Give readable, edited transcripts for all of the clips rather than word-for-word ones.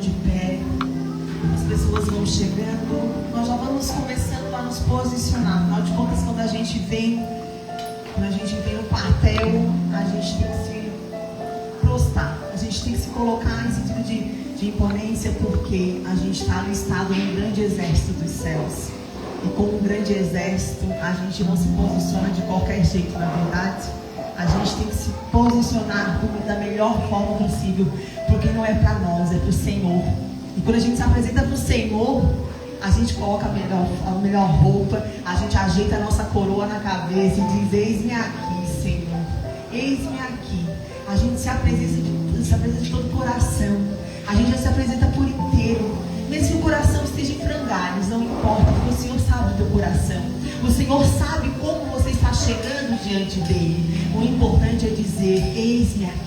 de pé, as pessoas vão chegando, nós já vamos começando a nos posicionar. Afinal de contas, quando a gente vem no quartel, a gente tem que se prostrar, a gente tem que se colocar em sentido de imponência, porque a gente está alistado num grande exército dos céus. E como um grande exército, a gente não se posiciona de qualquer jeito, na verdade. A gente tem que se posicionar da melhor forma possível, porque não é para nós, é para o Senhor. E quando a gente se apresenta para o Senhor, a gente coloca a melhor roupa, a gente ajeita a nossa coroa na cabeça e diz: eis-me aqui, Senhor, eis-me aqui. A gente se apresenta de todo o coração, a gente já se apresenta por inteiro. Mesmo que o coração esteja em frangalhos, não importa, porque o Senhor sabe do teu coração. O Senhor sabe como você está chegando diante dele. O importante é dizer: eis-me aqui.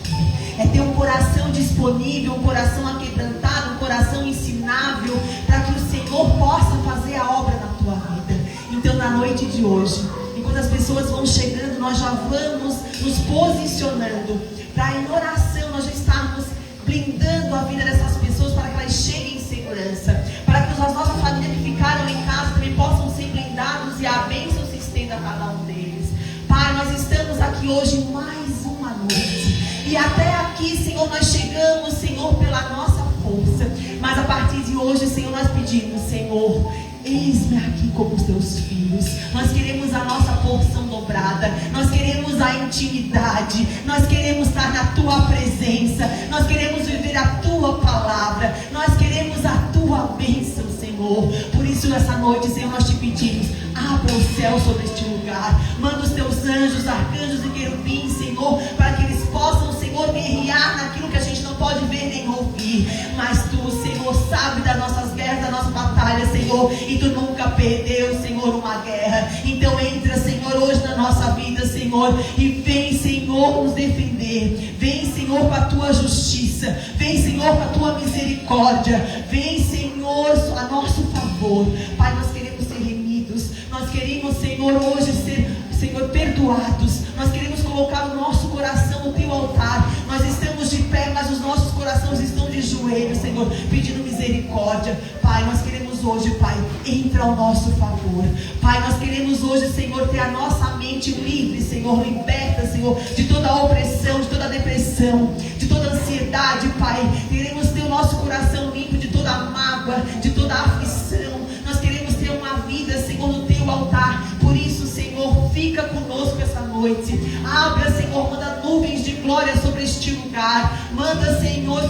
É ter um coração disponível, um coração aquebrantado, um coração ensinável, para que o Senhor possa fazer a obra na tua vida. Então, na noite de hoje, enquanto as pessoas vão chegando, nós já vamos nos posicionando para, em oração, nós já estarmos blindando a vida dessas pessoas para que elas cheguem em segurança, para que as nossas famílias que ficaram em casa também possam ser blindados e a bênção se estenda a cada um deles. Pai, nós estamos aqui hoje mais uma noite, e até aqui, Senhor, nós chegamos, Senhor, pela nossa força, mas a partir de hoje, Senhor, nós pedimos: Senhor, eis-me aqui como os teus filhos. Nós queremos a nossa porção dobrada, nós queremos a intimidade, nós queremos estar na tua presença, nós queremos viver a tua palavra, nós queremos a tua bênção, Senhor. Por isso, essa noite, Senhor, nós te pedimos: abra o céu sobre este lugar, manda os teus anjos, arcanjos e querubins, Senhor, para que eles possam, Senhor, guerrear naquilo que a gente não pode ver nem ouvir. Mas tu, Senhor, sabe das nossas guerras, da nossa batalha, Senhor, e tu nunca perdeu, Senhor, uma guerra. Então entra, Senhor, hoje na nossa vida, Senhor, e vem, Senhor, nos defender. Vem, Senhor, com a tua justiça. Vem, Senhor, com a tua misericórdia. Vem, Senhor, a nosso favor. Pai, nós queremos ser remidos. Nós queremos, Senhor, hoje ser, Senhor, perdoados. Nós queremos colocar o nosso coração no teu altar. Nós estamos de pé, mas os nossos corações estão de joelhos, Senhor, pedindo misericórdia. Pai, nós queremos hoje, Pai, entra ao nosso favor. Pai, nós queremos hoje, Senhor, ter a nossa mente livre, Senhor, liberta, Senhor, de toda a opressão, de toda a depressão, de toda a ansiedade, Pai. Queremos ter o nosso coração limpo de toda a mágoa, de toda a aflição. Nós queremos ter uma vida, Senhor, no teu altar. Por isso, Senhor, fica conosco essa noite. Abra, Senhor, manda nuvens de glória sobre este lugar. Manda, Senhor,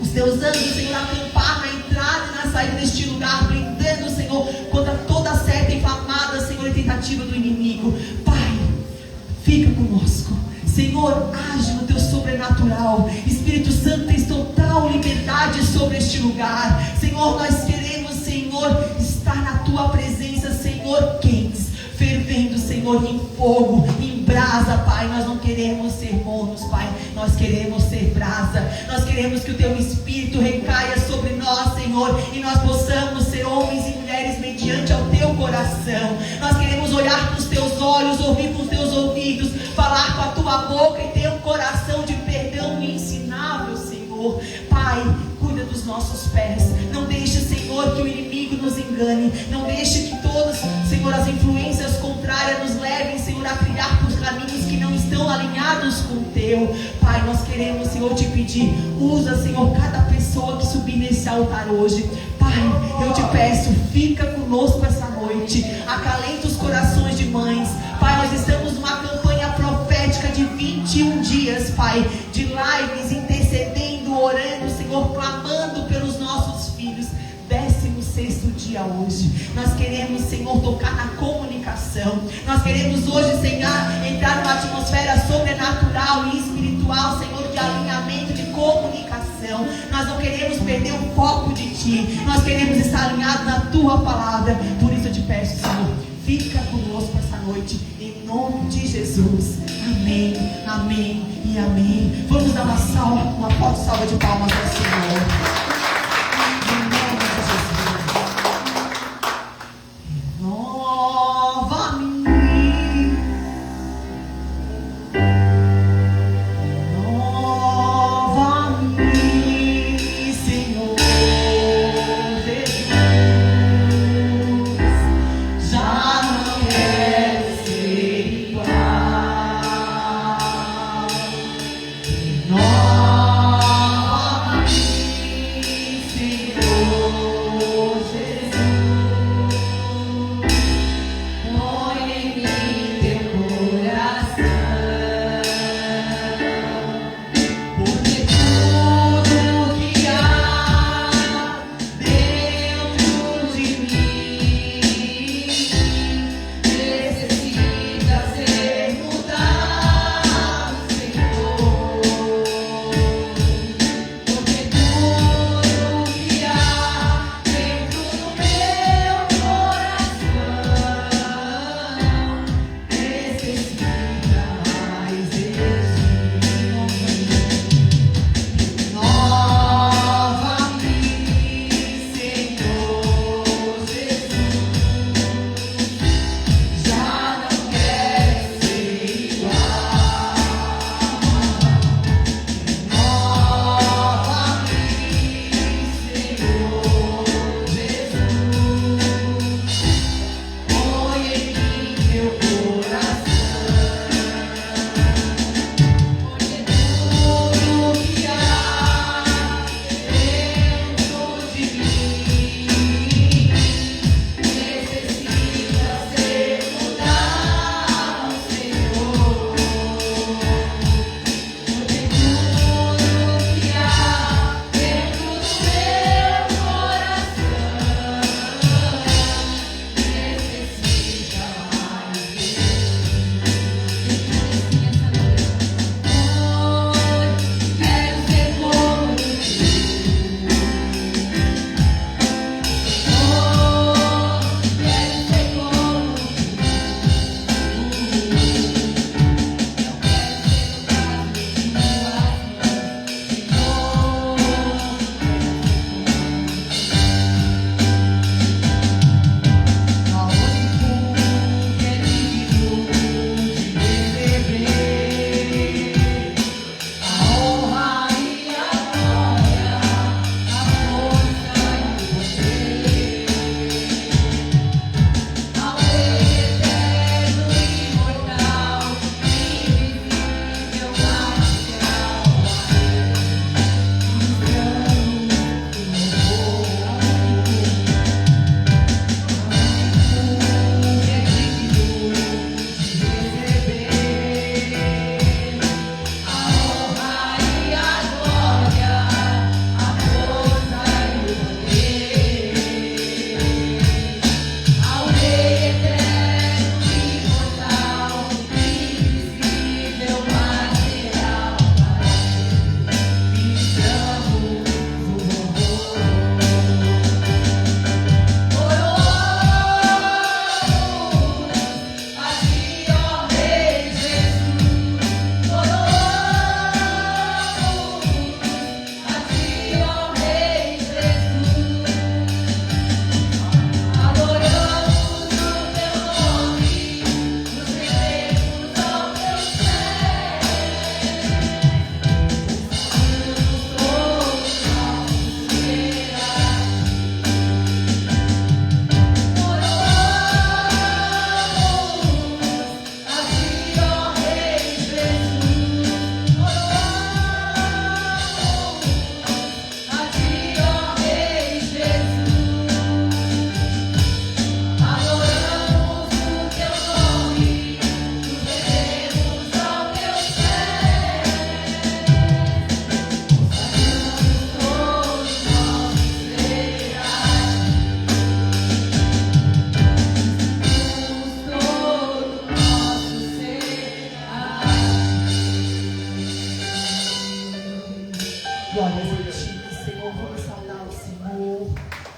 os teus anjos, Senhor, acampar na entrada e na saída deste lugar, blindando, Senhor, contra toda seta inflamada, Senhor, e tentativa do inimigo. Pai, fica conosco. Senhor, age no teu sobrenatural. Espírito Santo, tens total liberdade sobre este lugar. Senhor, nós queremos, Senhor, estar na tua presença, Senhor, quentes, fervendo, Senhor, em fogo, em brasa, Pai. Nós não queremos ser mornos, Pai, nós queremos ser brasa. Nós queremos que o teu Espírito recaia sobre nós, Senhor, e nós possamos ser homens e mulheres mediante ao teu coração. Nós queremos olhar com os teus olhos, ouvir com os teus ouvidos, falar com a tua boca e ter um coração de perdão ensinável, Senhor. Pai, cuida dos nossos pés. Não deixe, Senhor, que o inimigo nos engane. Não deixe que todos, Senhor, as influências contrárias nos levem, Senhor, a trilhar por caminhos que não estão alinhados com o teu. Pai, nós queremos, Senhor, te pedir: usa, Senhor, cada pessoa que subir nesse altar hoje. Pai, eu te peço, fica conosco essa noite. Acalenta os corações de mães. Pai, nós estamos numa campanha profética de 21 dias, Pai, de lives, intercedendo, orando, Senhor, clamando pelos nossos filhos. 16º dia hoje. Nós queremos, Senhor, tocar na comunicação. Nós queremos hoje, Senhor, entrar numa atmosfera sobrenatural e espiritual, Senhor, de alinhamento, de comunicação. Nós não queremos perder o foco de Ti. Nós queremos estar alinhados na Tua palavra. Por isso eu te peço, Senhor, fica conosco essa noite, em nome de Jesus. Amém, amém e amém. Vamos dar uma forte salva de palmas ao Senhor. Senhor.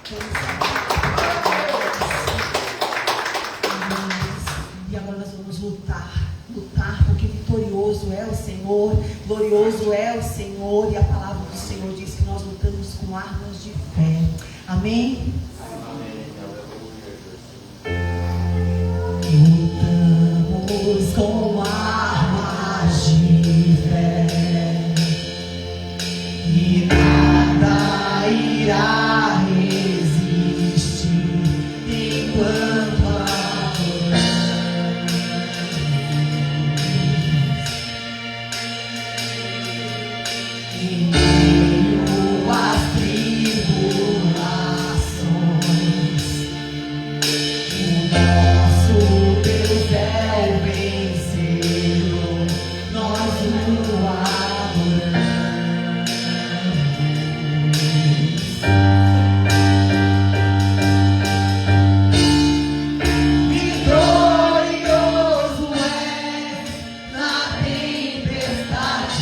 E agora nós vamos lutar, porque vitorioso é o Senhor, glorioso é o Senhor, e a palavra do Senhor diz que nós lutamos com armas de fé. Amém? Lutamos com armas de fé, e nada irá resistir enquanto em meio às tribulações, o nosso Deus é o vencedor, nós o adoramos. Vitorioso é na tempestade.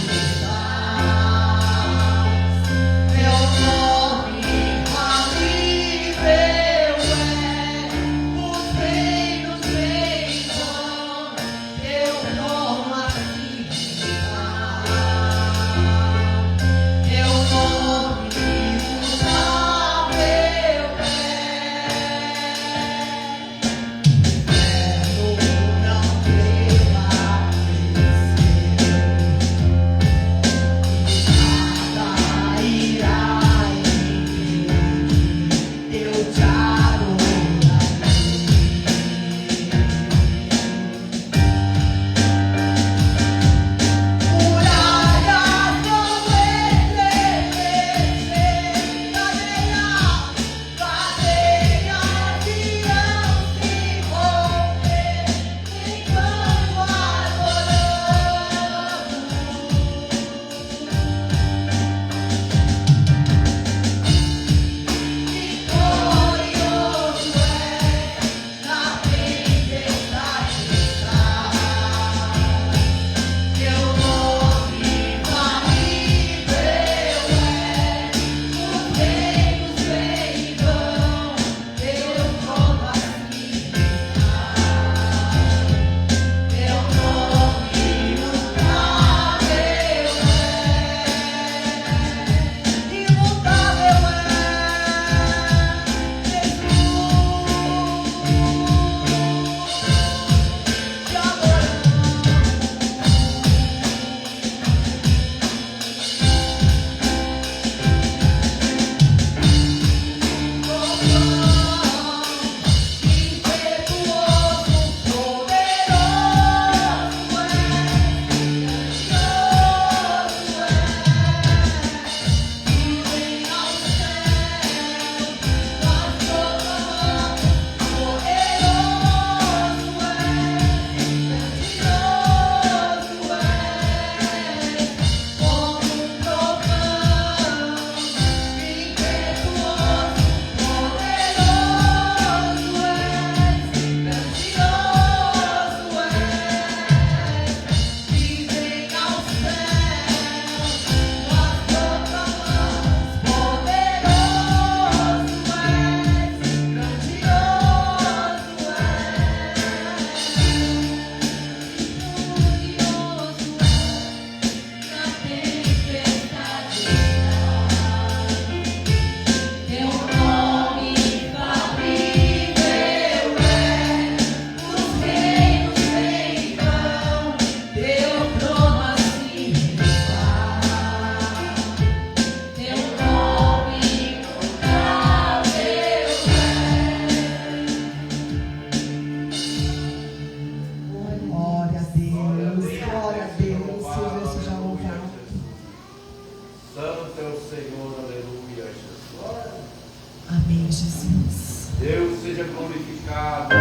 Amém, Jesus. Deus seja glorificado.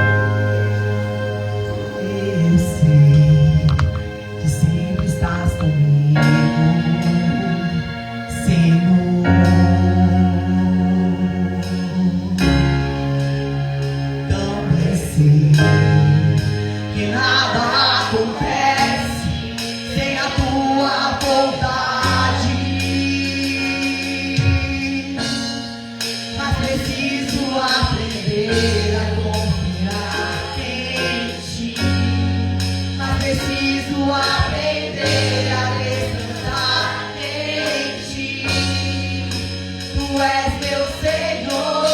Eu sei que sempre estás comigo, Senhor. Também sei que nada acontece sem a tua vontade, mas preciso aprender a confiar em ti, mas preciso aprender a descansar em ti. Tu és meu Senhor.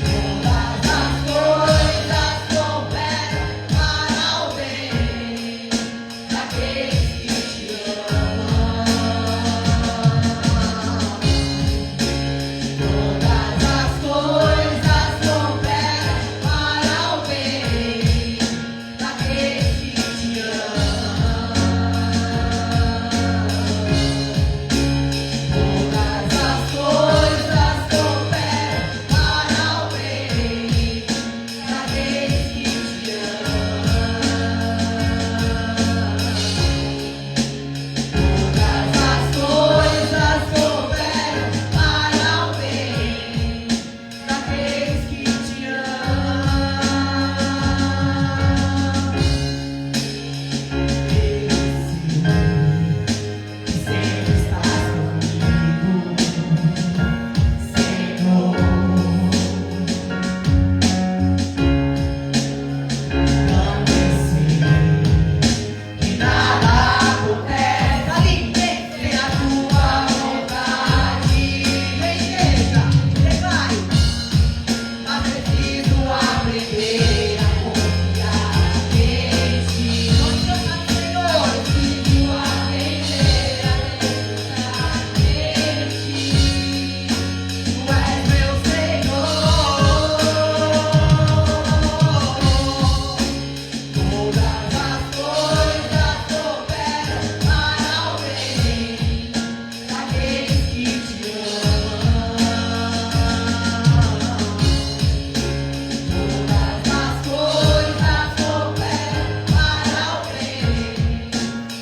Todas as coisas cooperam para o bem daqueles que te amam. Todas as coisas cooperam para o bem daqueles que te amam. Todas as coisas cooperam para o bem daqueles que te Todas as coisas cooperam para o bem daqueles que te Esse sempre estás comigo, Senhor. Não sei que nada acontece ali sem a tua vontade. Vem, igreja, declare. Mas preciso aprender a confiar em ti. Vamos cantar, Senhor. Preciso aprender a descansar em ti. Tu és meu Senhor. Todas as coisas cooperam para o bem daqueles que te amam. Todas as coisas cooperam para o bem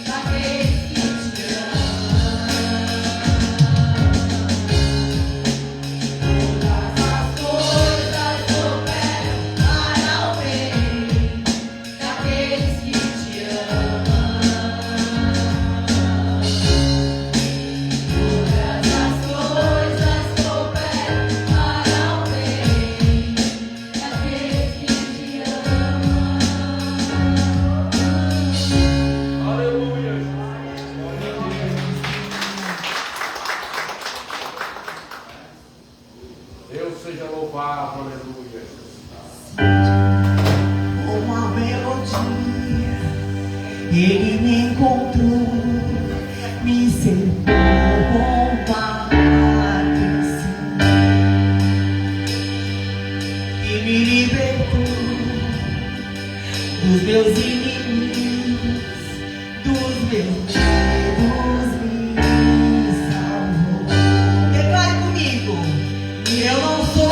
daqueles que te amam. Todas as coisas cooperam para o bem daqueles que te amam. Todas as coisas cooperam para o bem daqueles que te amam. Aleluia. Deus seja louvado, aleluia. Uma melodia, ele me encontrou, me cercou com atenção e me libertou dos meus inimigos, dos meus medos, me salvou. Declare comigo, eu não sou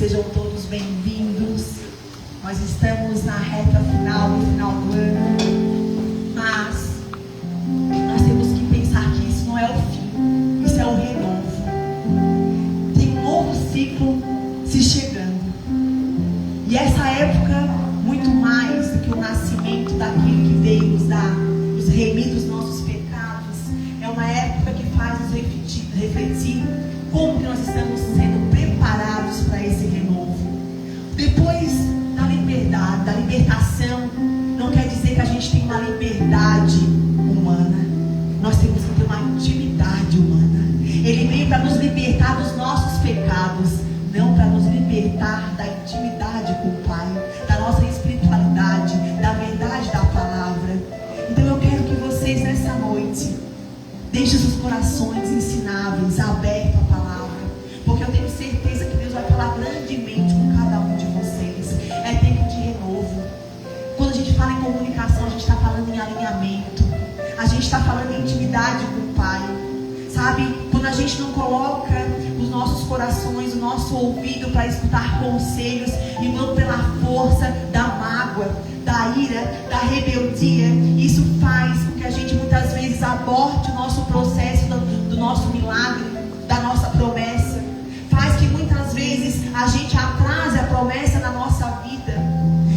Sejam todos bem-vindos. Nós estamos na reta final, no final do ano, mas nós temos que pensar que isso não é o fim, isso é o renovo. Tem um novo ciclo se chegando. E essa época, muito mais do que o nascimento daquilo que veio nos remir dos nossos pecados, é uma época que faz nos refletir como que nós estamos sendo preparados para esse renovo. Depois da liberdade, da libertação, não quer dizer que a gente tem uma liberdade humana. Nós temos que ter uma intimidade humana. Ele veio para nos libertar dos nossos pecados, não para nos libertar da intimidade com o Pai, da nossa espiritualidade, da verdade da palavra. Então eu quero que vocês nessa noite deixem seus corações ensináveis, abertos à palavra, porque eu tenho certeza que Deus vai falar grandemente com cada um de vocês. É tempo de renovo. Quando a gente fala em comunicação, a gente está falando em alinhamento, a gente está falando em intimidade com o Pai. Sabe, quando a gente não coloca os nossos corações, o nosso ouvido para escutar conselhos e vamos pela força da mágoa, da ira, da rebeldia, isso faz com que a gente muitas vezes aborte o nosso processo do nosso milagre, da nossa promessa. Faz que muitas vezes a gente atrase a promessa na nossa vida.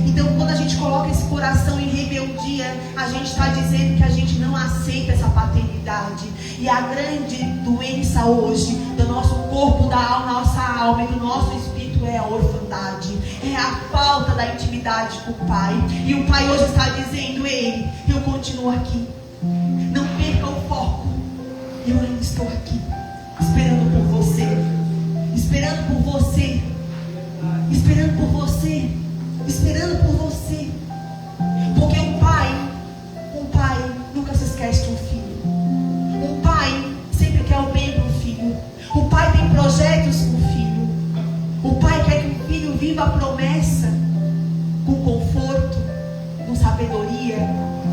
Então, quando a gente coloca esse coração em rebeldia, a gente está dizendo que a gente não aceita essa paternidade. E a grande doença hoje do nosso corpo, da nossa alma e do nosso espírito é a orfandade, é a falta da intimidade com o Pai. E o Pai hoje está dizendo: ei, eu continuo aqui, não perca o foco, eu ainda estou aqui, esperando por você, esperando por você, esperando por você, esperando por você. Porque o Pai nunca se esquece de um filho. O Pai sempre quer o bem para o filho. O Pai tem projetos com o filho. O Pai quer que o filho viva a promessa com conforto, com sabedoria,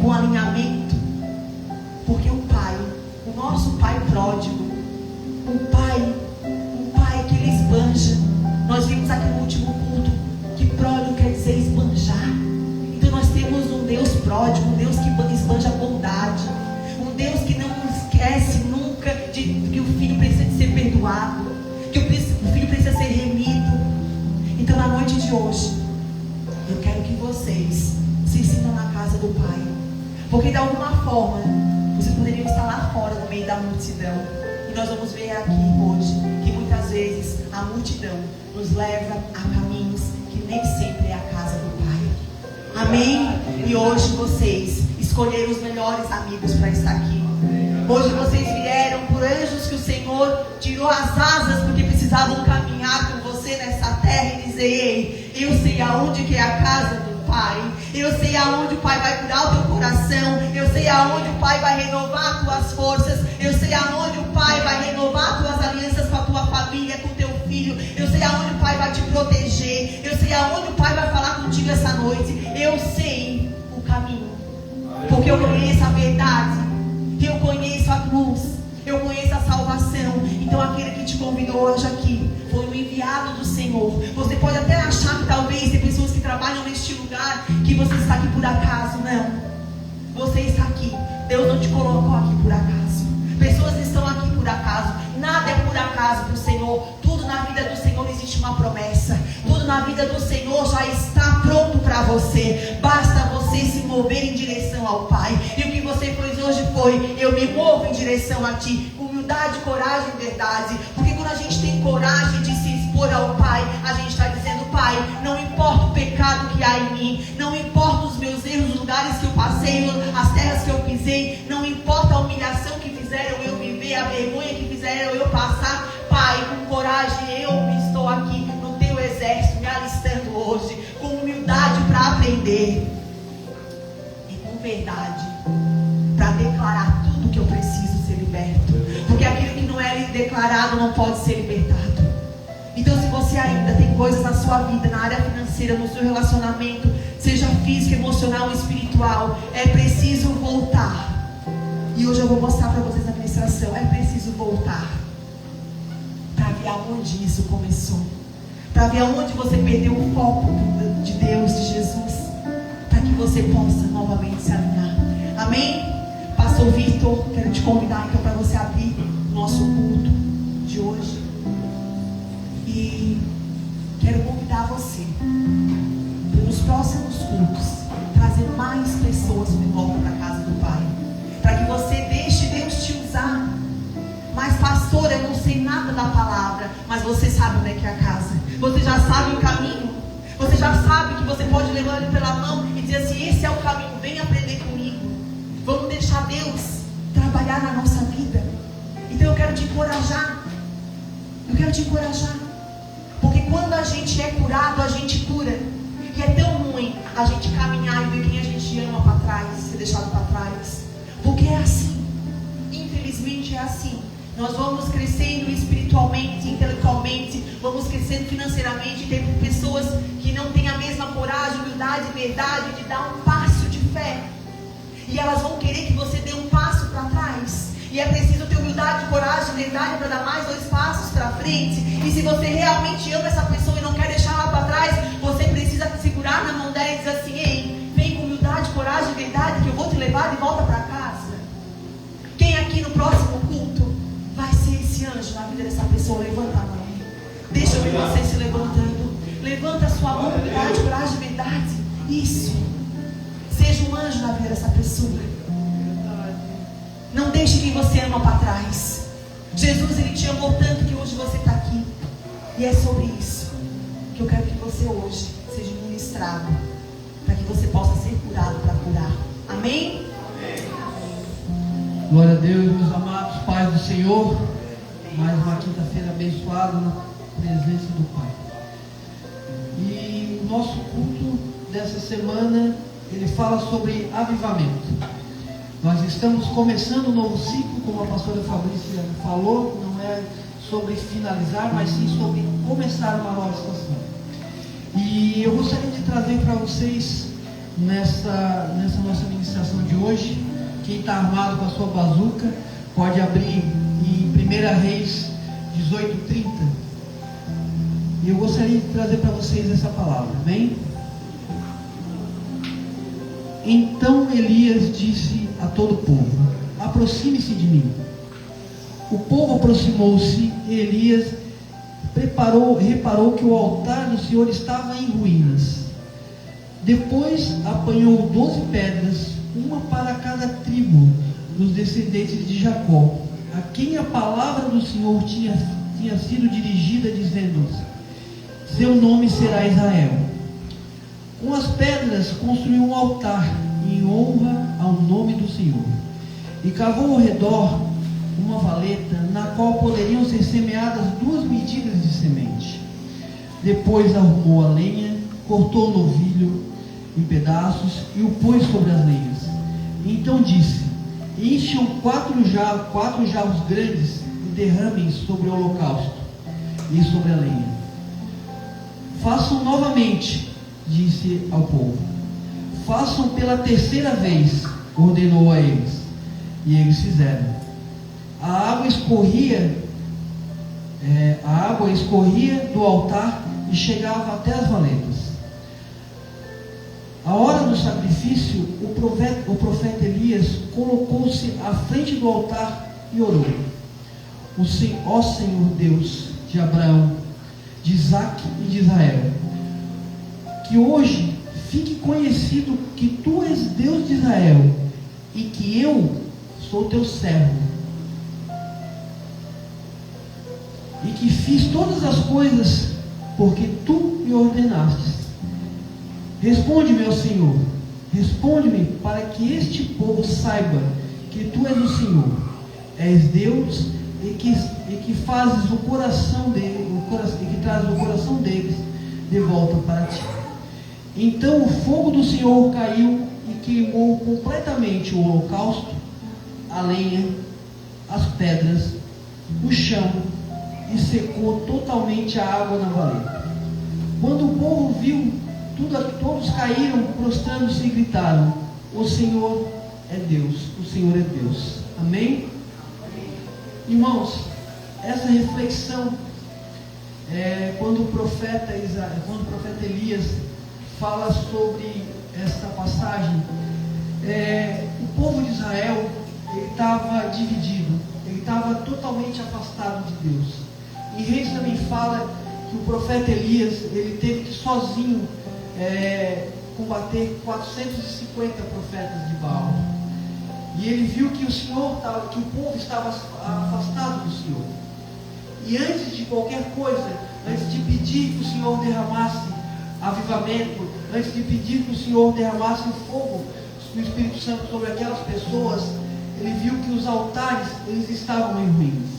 com alinhamento. Porque o Pai, o nosso Pai pródigo, o Pai que Ele esbanja. Nós vimos aqui no último culto que pródigo quer dizer esbanjar. Então nós temos um Deus pródigo, um Deus que esbanja bondade, um Deus que não esquece nunca de que o filho precisa de ser perdoado, que o filho precisa ser remido. Então na noite de hoje eu quero que vocês se sintam na casa do Pai, porque de alguma forma vocês poderiam estar lá fora no meio da multidão. E nós vamos ver aqui hoje que muitas vezes a multidão nos leva a caminhos que nem sempre é a casa do Pai. Amém? E hoje vocês escolheram os melhores amigos para estar aqui. Hoje vocês vieram por anjos que o Senhor tirou as asas porque precisavam caminhar com você nessa terra e dizer: ei, eu sei aonde que é a casa do Pai, eu sei aonde o Pai vai curar o teu coração, eu sei aonde o Pai vai renovar as tuas forças, eu sei aonde o Pai vai renovar as tuas alianças com a tua família, com o teu filho, eu sei aonde o Pai vai te proteger, eu sei aonde o Pai vai falar contigo essa noite. Eu sei o caminho, porque eu conheço a verdade, eu conheço a cruz, eu conheço a salvação. Então aquele que te convidou hoje aqui foi o enviado do Senhor. Você pode até achar que talvez tem pessoas que trabalham neste lugar, que você está aqui por acaso. Não, você está aqui, Deus não te colocou aqui por acaso. Pessoas estão aqui por acaso. Nada é por acaso para o Senhor. Tudo na vida do Senhor existe uma promessa. Tudo na vida do Senhor já está pronto para você. Basta você se mover em direção ao Pai. E o que você fez hoje foi: eu me movo em direção a Ti. Humildade, coragem, verdade. Porque quando a gente tem coragem de se expor ao Pai, a gente está dizendo: Pai, não importa o pecado que há em mim, não importa os meus erros, os lugares que eu passei, as terras que eu pisei, não importa a humilhação que fizeram eu viver, a vergonha que fizeram eu passar. Pai, com coragem eu estou aqui no Teu exército, me alistando hoje, com humildade para aprender e com verdade para declarar tudo que eu preciso ser liberto. Porque aquilo que não é declarado não pode ser libertado. Então, se você ainda tem coisas na sua vida, na área financeira, no seu relacionamento, seja físico, emocional ou espiritual, é preciso voltar. E hoje eu vou mostrar para vocês a ministração. É preciso voltar para ver aonde isso começou. para ver aonde você perdeu o foco de Deus, de Jesus, para que você possa novamente se alinhar. Amém? Pastor Vitor, quero te convidar então para você abrir o nosso culto de hoje. E quero convidar você para nos próximos cultos trazer mais pessoas de volta para a casa do Pai, para que você deixe Deus te usar. Mas pastor, eu não sei nada da palavra. Mas você sabe onde é que é a casa, você já sabe o caminho, você já sabe que você pode levar ele pela mão e dizer assim: esse é o caminho, vem aprender comigo. Vamos deixar Deus trabalhar na nossa vida. Então eu quero te encorajar, porque quando a gente é curado, a gente cura. E é tão ruim a gente caminhar e ver quem a gente ama para trás, ser deixado para trás, porque é assim, infelizmente é assim. Nós vamos crescendo espiritualmente, intelectualmente, vamos crescendo financeiramente. Tem pessoas que não têm a mesma coragem, humildade e verdade de dar um passo de fé, e elas vão querer que você dê um passo para trás. E é preciso ter humildade, coragem, verdade para dar mais 2 passos para frente. E se você realmente ama essa pessoa e não quer deixar ela para trás, você precisa segurar na mão dela e dizer assim: ei, vem com humildade, coragem, verdade, que eu vou te levar de volta para casa. Quem aqui no próximo culto vai ser esse anjo na vida dessa pessoa? Levanta a mão. Deixa eu ver você se levantando. Levanta a sua mão, humildade, coragem, verdade. Isso. Seja um anjo na vida dessa pessoa. Não deixe quem você ama para trás. Jesus, ele te amou tanto que hoje você está aqui. E é sobre isso que eu quero que você hoje seja ministrado, para que você possa ser curado para curar. Amém? Glória a Deus, meus amados pais do Senhor. Mais uma quinta-feira abençoada na presença do Pai. E o nosso culto dessa semana, ele fala sobre avivamento. Nós estamos começando um novo ciclo, como a pastora Fabrícia falou. Não é sobre finalizar, mas sim sobre começar uma nova estação. E eu gostaria de trazer para vocês, nessa nossa ministração de hoje, quem está armado com a sua bazuca, pode abrir em 1 Reis 18:30. E eu gostaria de trazer para vocês essa palavra, amém? Então Elias disse a todo o povo: aproxime-se de mim. O povo aproximou-se e Elias reparou que o altar do Senhor estava em ruínas. Depois apanhou 12 pedras, uma para cada tribo dos descendentes de Jacó, a quem a palavra do Senhor tinha sido dirigida, dizendo: seu nome será Israel. Com as pedras construiu um altar em honra ao nome do Senhor, e cavou ao redor uma valeta, na qual poderiam ser semeadas 2 medidas de semente. Depois arrumou a lenha, cortou o novilho em pedaços e o pôs sobre as lenhas. Então disse: encham 4 jarros grandes e derramem sobre o holocausto e sobre a lenha. Façam novamente, disse ao povo. Façam pela 3ª vez, ordenou a eles. E eles fizeram. A água escorria do altar e chegava até as valetas. A hora do sacrifício, o profeta Elias colocou-se à frente do altar e orou: ó Senhor Deus de Abraão, de Isaque e de Israel, que hoje fique conhecido que tu és Deus de Israel e que eu sou teu servo, e que fiz todas as coisas porque tu me ordenaste. Responde, meu Senhor, responde-me, para que este povo saiba que tu és o Senhor, és Deus, e que fazes o coração deles, e que trazes o coração deles de volta para ti. Então o fogo do Senhor caiu e queimou completamente o holocausto, a lenha, as pedras, o chão, e secou totalmente a água na valeta. Quando o povo viu, todos caíram, prostrando-se e gritaram: o Senhor é Deus, o Senhor é Deus. Amém? Irmãos, essa reflexão quando o profeta Elias fala sobre essa passagem, o povo de Israel estava dividido, ele estava totalmente afastado de Deus. E Reis também fala que o profeta Elias, ele teve que sozinho combater 450 profetas de Baal. E ele viu que que o povo estava afastado do Senhor. E antes de qualquer coisa, antes de pedir que o Senhor derramasse avivamento, antes de pedir que o Senhor derramasse o fogo do Espírito Santo sobre aquelas pessoas, ele viu que os altares, eles estavam em ruínas.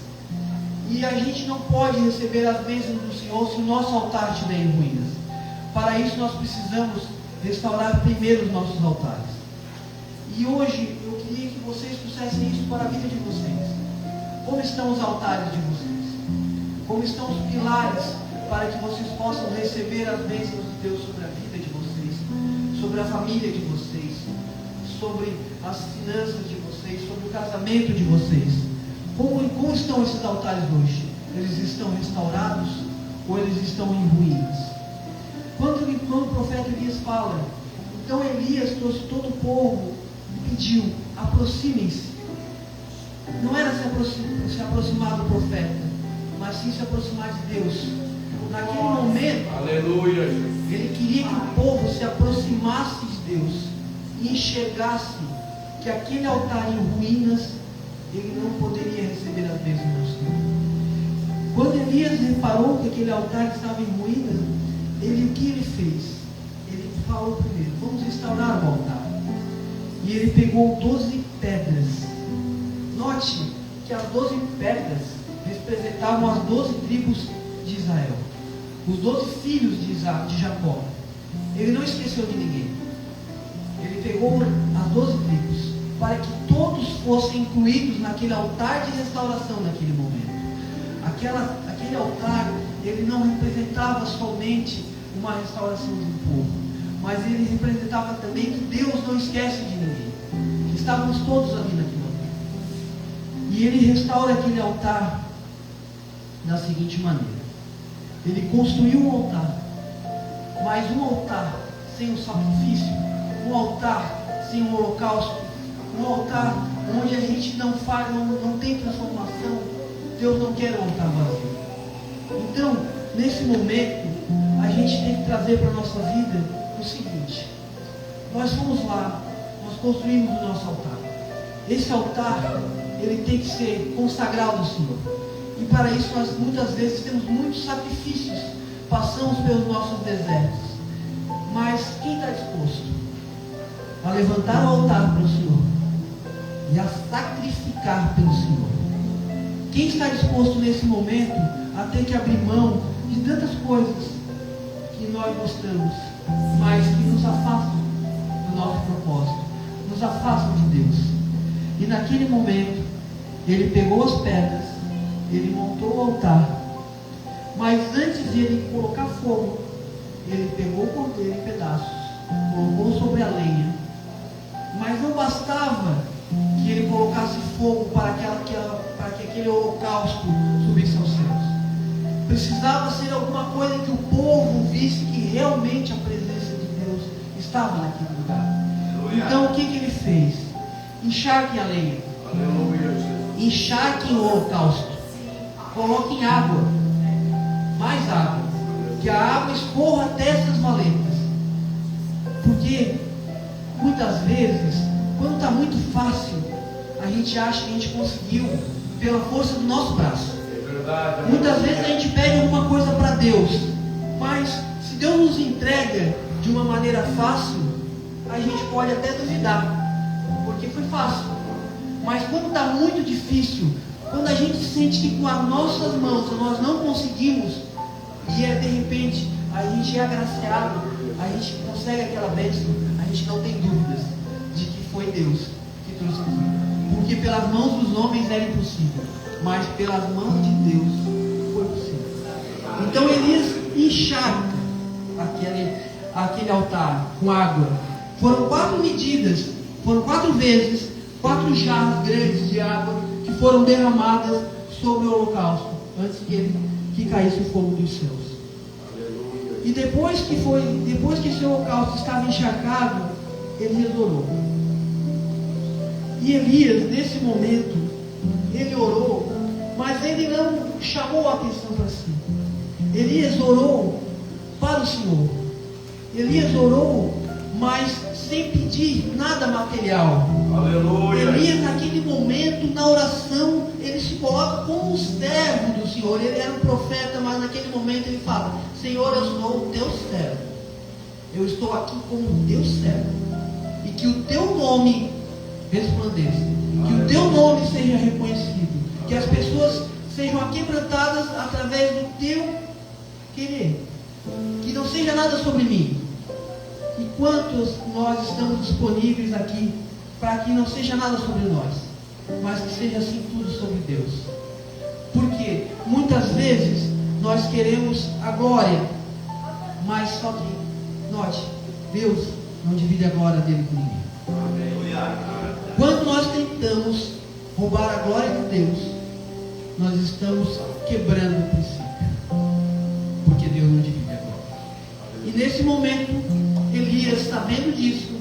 E a gente não pode receber as bênçãos do Senhor se o nosso altar estiver em ruínas. Para isso nós precisamos restaurar primeiro os nossos altares. E hoje eu queria que vocês trouxessem isso para a vida de vocês. Como estão os altares de vocês? Como estão os pilares para que vocês possam receber as bênçãos de Deus sobre a vida de vocês, sobre a família de vocês, sobre as finanças de vocês, sobre o casamento de vocês? Como estão esses altares hoje? Eles estão restaurados ou eles estão em ruínas? Quando o profeta Elias fala, então Elias trouxe todo o povo e pediu: aproximem-se. Não era se aproximar do profeta, mas sim se aproximar de Deus. Naquele momento, aleluia, ele queria que o povo se aproximasse de Deus e enxergasse que aquele altar em ruínas, ele não poderia receber as bênçãos do Senhor. Quando Elias reparou que aquele altar estava em ruínas, o que ele fez? Ele falou primeiro: vamos restaurar o altar. E ele pegou 12 pedras. Note que as 12 pedras representavam as 12 tribos de Israel, os 12 filhos de Jacó. Ele não esqueceu de ninguém. Ele pegou as 12 tribos para que todos fossem incluídos naquele altar de restauração naquele momento. Aquele altar, ele não representava somente uma restauração de um povo, mas ele representava também que Deus não esquece de ninguém, que estávamos todos ali naquele altar. E ele restaura aquele altar da seguinte maneira: ele construiu um altar, mas um altar sem o sacrifício, um altar sem o holocausto, um altar onde a gente não tem transformação, Deus não quer um altar vazio. Então, nesse momento, a gente tem que trazer para a nossa vida o seguinte: nós fomos lá, nós construímos o nosso altar. Esse altar, ele tem que ser consagrado ao Senhor. E para isso nós muitas vezes temos muitos sacrifícios, passamos pelos nossos desertos. Mas quem está disposto a levantar o altar para o Senhor e a sacrificar pelo Senhor? Quem está disposto nesse momento a ter que abrir mão de tantas coisas que nós gostamos, mas que nos afastam do nosso propósito, nos afastam de Deus? E naquele momento, ele pegou as pedras, ele montou o altar, mas antes de ele colocar fogo, ele pegou o cordeiro em pedaços, colocou sobre a lenha. Mas não bastava que ele colocasse fogo para que aquele holocausto subisse aos céus. Precisava ser alguma coisa que o povo visse que realmente a presença de Deus estava naquele lugar. Então o que ele fez? Encharquem a lenha, encharquem o holocausto, coloquem água, mais água, que a água escorra até essas valetas. Porque muitas vezes, quando está muito fácil, a gente acha que a gente conseguiu pela força do nosso braço. Muitas vezes a gente pede alguma coisa para Deus, mas se Deus nos entrega de uma maneira fácil, a gente pode até duvidar, porque foi fácil. Mas quando está muito difícil, quando a gente sente que com as nossas mãos nós não conseguimos, e de repente a gente é agraciado, a gente consegue aquela bênção, a gente não tem dúvidas de que foi Deus que trouxe aquilo. Porque pelas mãos dos homens era impossível, mas pelas mãos de Deus foi possível. Então Elias encharca aquele altar com água. Foram 4 medidas, foram 4 vezes, 4 jarras grandes de água que foram derramadas sobre o holocausto, antes que ele que caísse o fogo dos céus. Aleluia. E depois que esse holocausto estava encharcado, Elias orou. E Elias, nesse momento, ele orou, mas ele não chamou a atenção para si. Elias orou para o Senhor. Elias orou, mas sem pedir nada material. Aleluia. Elias, naquele momento, na oração, ele se coloca como um servo do Senhor. Ele era um profeta, mas naquele momento ele fala: Senhor, eu sou o teu servo. Eu estou aqui como o teu servo. E que o teu nome resplandeça. Que o teu nome seja reconhecido. Que as pessoas sejam aquebrantadas através do teu querer. Que não seja nada sobre mim. E quantos nós estamos disponíveis aqui para que não seja nada sobre nós, mas que seja assim tudo sobre Deus? Porque muitas vezes nós queremos a glória, mas só que, note, Deus não divide a glória dele com ninguém. Quando nós tentamos roubar a glória de Deus, nós estamos quebrando o princípio, porque Deus não divide a glória. E nesse momento, Elias, sabendo disso,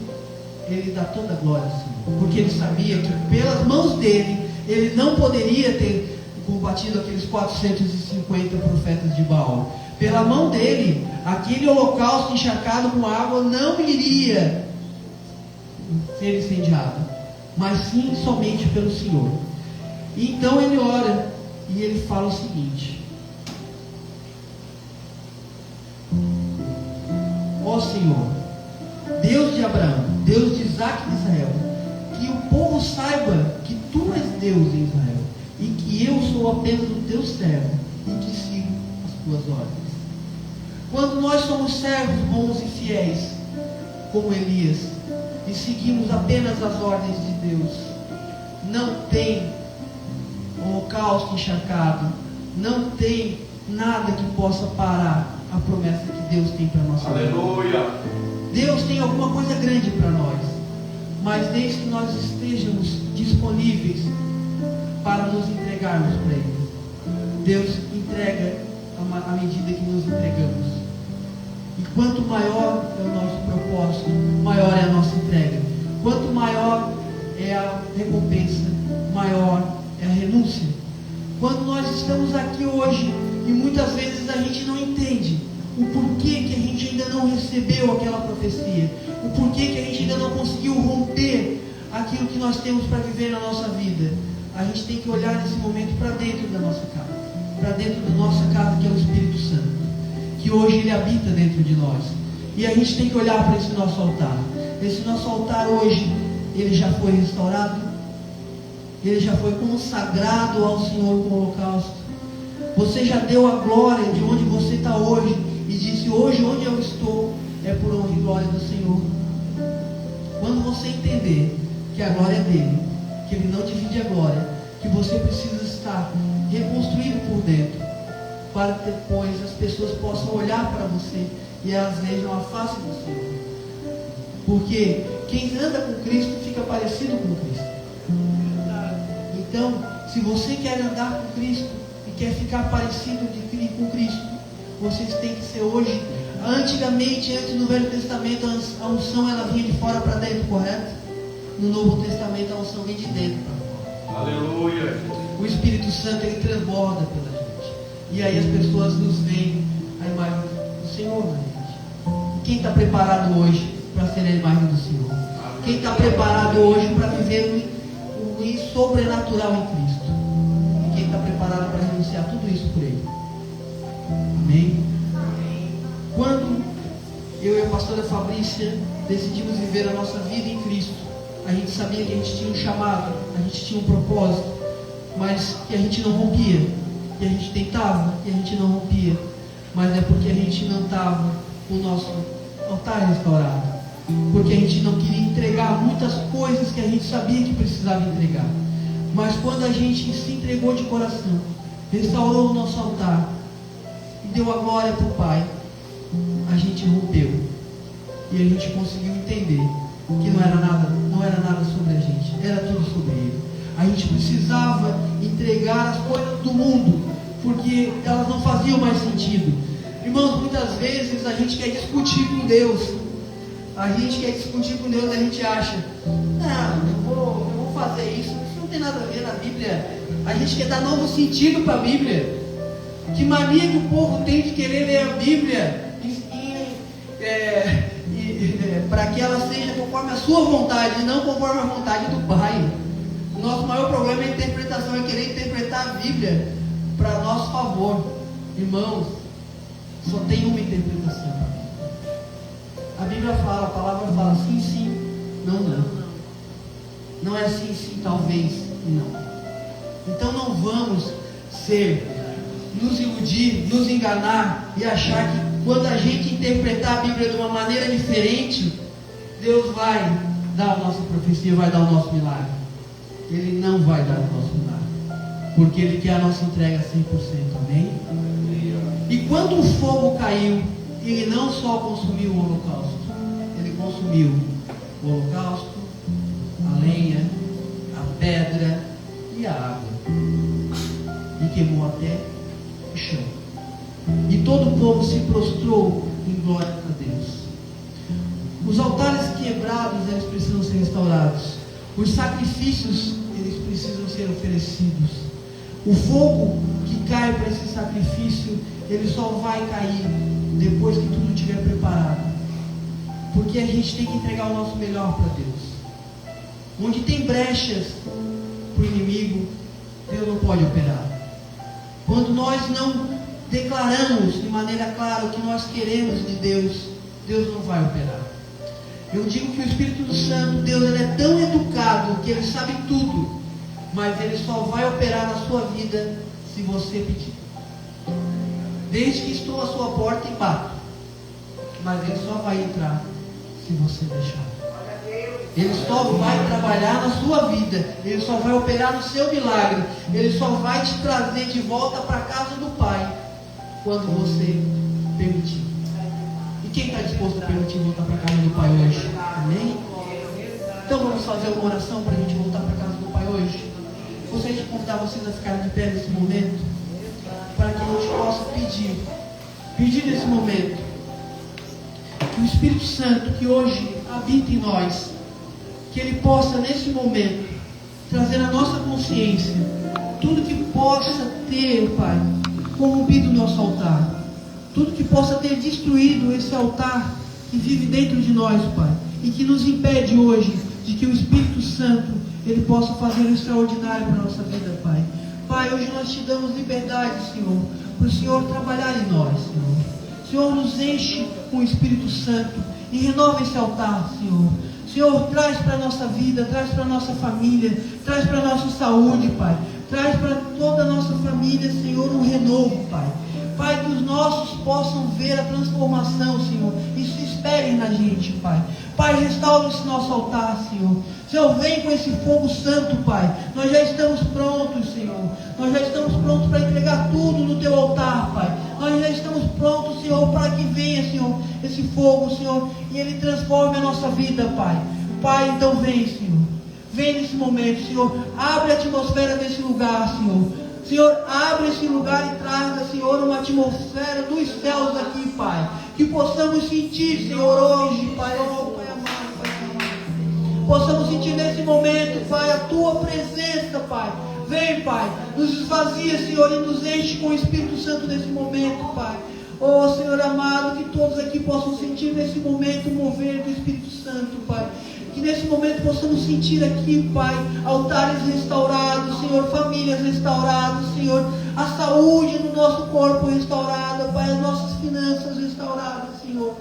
ele dá toda a glória ao Senhor, porque ele sabia que pelas mãos dele, ele não poderia ter combatido aqueles 450 profetas de Baal. Pela mão dele, aquele holocausto encharcado com água não iria ser incendiado, mas sim somente pelo Senhor. E então ele ora e ele fala o seguinte: ó Senhor, Deus de Abraão, Deus de Isaac e de Israel, que o povo saiba que tu és Deus em Israel, e que eu sou apenas o teu servo, e que sigo as tuas ordens. Quando nós somos servos bons e fiéis, como Elias, e seguimos apenas as ordens de Deus, não tem holocausto encharcado, não tem nada que possa parar a promessa que Deus tem para nós. Aleluia. Deus tem alguma coisa grande para nós, mas desde que nós estejamos disponíveis para nos entregarmos para Ele, Deus entrega à medida que nos entregamos. E quanto maior é o nosso propósito, maior é a nossa entrega. Quanto maior é a recompensa, maior é a renúncia. Quando nós estamos aqui hoje, e muitas vezes a gente não entende o porquê que a gente ainda não recebeu aquela profecia, o porquê que a gente ainda não conseguiu romper aquilo que nós temos para viver na nossa vida, a gente tem que olhar nesse momento para dentro da nossa casa, para dentro da nossa casa, que é o Espírito Santo, que hoje ele habita dentro de nós. E a gente tem que olhar para esse nosso altar. Esse nosso altar hoje, ele já foi restaurado, ele já foi consagrado ao Senhor com o holocausto. Você já deu a glória de onde você está hoje e disse: hoje onde eu estou é por honra e glória do Senhor. Quando você entender que a glória é dele, que ele não divide a glória, que você precisa estar reconstruído por dentro, para que depois as pessoas possam olhar para você e elas vejam a face do Senhor. Porque quem anda com Cristo fica parecido com Cristo. Então, se você quer andar com Cristo e quer ficar parecido com Cristo, vocês têm que ser hoje. Antigamente, antes do Velho Testamento, a unção ela vinha de fora para dentro, correto? No Novo Testamento, a unção vem de dentro para fora. Aleluia. O Espírito Santo ele transborda pela gente. E aí as pessoas nos veem a imagem do Senhor na gente. Quem está preparado hoje para ser a imagem do Senhor? Quem está preparado hoje para viver o sobrenatural em Cristo? E quem está preparado para renunciar tudo isso por Ele? Amém? Quando eu e a pastora Fabrícia decidimos viver a nossa vida em Cristo, a gente sabia que a gente tinha um chamado, a gente tinha um propósito, mas que a gente não rompia, que a gente tentava e a gente não rompia, mas é porque a gente não estava com o nosso altar restaurado, porque a gente não queria entregar muitas coisas que a gente sabia que precisava entregar. Mas quando a gente se entregou de coração, restaurou o nosso altar e deu a glória para o Pai, a gente rompeu e a gente conseguiu entender que não era nada sobre a gente, era tudo sobre Ele. A gente precisava entregar as coisas do mundo porque elas não faziam mais sentido. Irmãos, muitas vezes a gente quer discutir com Deus. A gente quer discutir com Deus e a gente acha, não, eu vou fazer isso não tem nada a ver na Bíblia. A gente quer dar novo sentido para a Bíblia. Que mania que o povo tem de querer ler a Bíblia para que ela seja conforme a sua vontade e não conforme a vontade do Pai. O nosso maior problema é a interpretação, é querer interpretar a Bíblia para nosso favor. Irmãos, só tem uma interpretação. A Bíblia fala, a palavra fala sim, sim, não, não. Não é sim, sim, talvez, não. Então não vamos nos iludir, nos enganar e achar que quando a gente interpretar a Bíblia de uma maneira diferente, Deus vai dar a nossa profecia, vai dar o nosso milagre. Ele não vai dar o nosso milagre, porque Ele quer a nossa entrega 100%, amém? E quando o fogo caiu, Ele não só consumiu o holocausto, Ele consumiu o holocausto, a lenha, a pedra e a água, e queimou até o chão. E todo o povo se prostrou em glória a Deus. Os altares quebrados, eles precisam ser restaurados. Os sacrifícios, eles precisam ser oferecidos. O fogo que cai para esse sacrifício, ele só vai cair depois que tudo estiver preparado. Porque a gente tem que entregar o nosso melhor para Deus. Onde tem brechas para o inimigo, Deus não pode operar. Quando nós não declaramos de maneira clara o que nós queremos de Deus, Deus não vai operar. Eu digo que o Espírito Santo, Deus, ele é tão educado que ele sabe tudo, mas ele só vai operar na sua vida se você pedir. Desde que estou à sua porta e bato, mas ele só vai entrar se você deixar. Ele só vai trabalhar na sua vida, ele só vai operar no seu milagre, ele só vai te trazer de volta para a casa do Pai quando você permitir. E quem está disposto a permitir voltar para a casa do Pai hoje? Amém? Então vamos fazer uma oração para a gente voltar para a casa do Pai hoje. Gostaria de convidar vocês a ficarem de pé nesse momento, para que a gente possa pedir nesse momento que o Espírito Santo que hoje habita em nós, que Ele possa nesse momento trazer na nossa consciência tudo que possa ter, Pai, corrompido o nosso altar, tudo que possa ter destruído esse altar que vive dentro de nós, Pai, e que nos impede hoje de que o Espírito Santo Ele possa fazer o extraordinário para a nossa vida, Pai. Pai, hoje nós te damos liberdade, Senhor, para o Senhor trabalhar em nós, Senhor. Senhor, nos enche com o Espírito Santo e renova esse altar, Senhor. Senhor, traz para a nossa vida, traz para a nossa família, traz para a nossa saúde, Pai. Traz para toda a nossa família, Senhor, um renovo, Pai. Pai, que os nossos possam ver a transformação, Senhor, e se esperem na gente, Pai. Pai, restaura esse nosso altar, Senhor. Senhor, vem com esse fogo santo, Pai. Nós já estamos prontos, Senhor. Nós já estamos prontos para entregar tudo no Teu altar, Pai. Nós já estamos prontos, Senhor, para que venha, Senhor, esse fogo, Senhor, e Ele transforme a nossa vida, Pai. Pai, então vem, Senhor. Vem nesse momento, Senhor. Abre a atmosfera desse lugar, Senhor. Senhor, abre esse lugar e traga, Senhor, uma atmosfera dos céus aqui, Pai. Que possamos sentir, Senhor, hoje, Pai, oh, Pai amado, Pai amado. Possamos sentir nesse momento, Pai, a Tua presença, Pai. Vem, Pai, nos esvazia, Senhor, e nos enche com o Espírito Santo nesse momento, Pai. Oh, Senhor amado, que todos aqui possam sentir nesse momento o mover do Espírito Santo, Pai. Que nesse momento possamos sentir aqui, Pai, altares restaurados, Senhor, famílias restauradas, Senhor, a saúde do nosso corpo restaurada, Pai, as nossas finanças restauradas, Senhor.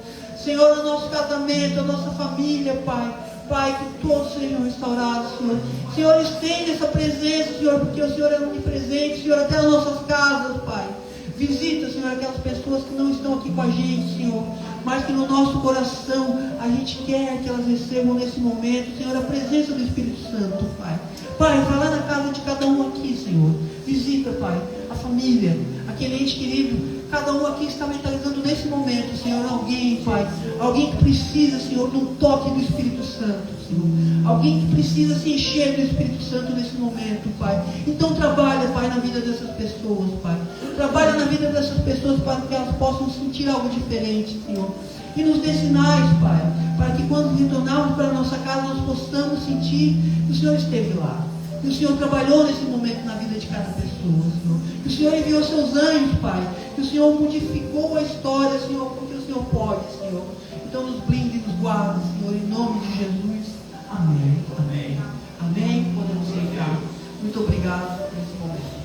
Senhor, o nosso casamento, a nossa família, Pai. Pai, que todos sejam restaurados, Senhor. Senhor, estende essa presença, Senhor, porque o Senhor é onipresente, Senhor, até nas nossas casas, Pai. Visita, Senhor, aquelas pessoas que não estão aqui com a gente, Senhor, mas que no nosso coração a gente quer que elas recebam nesse momento, Senhor, a presença do Espírito Santo, Pai. Pai, vai lá na casa de cada um aqui, Senhor. Visita, Pai, a família, aquele ente querido Cada um aqui está mentalizando nesse momento, Senhor, alguém, Pai. Alguém que precisa, Senhor, de um toque do Espírito Santo, Senhor. Alguém que precisa se encher do Espírito Santo nesse momento, Pai. Então trabalha, Pai, na vida dessas pessoas, Pai. Trabalha na vida dessas pessoas para que elas possam sentir algo diferente, Senhor. E nos dê sinais, Pai, para que quando retornarmos para a nossa casa, nós possamos sentir que o Senhor esteve lá. Que o Senhor trabalhou nesse momento na vida de cada pessoa, Senhor. Que o Senhor enviou seus anjos, Pai. Que o Senhor modificou a história, Senhor, porque o Senhor pode, Senhor. Então nos blinde e nos guarde, Senhor, em nome de Jesus. Amém. Amém. Amém. Podemos sentar. Muito obrigado por esse momento.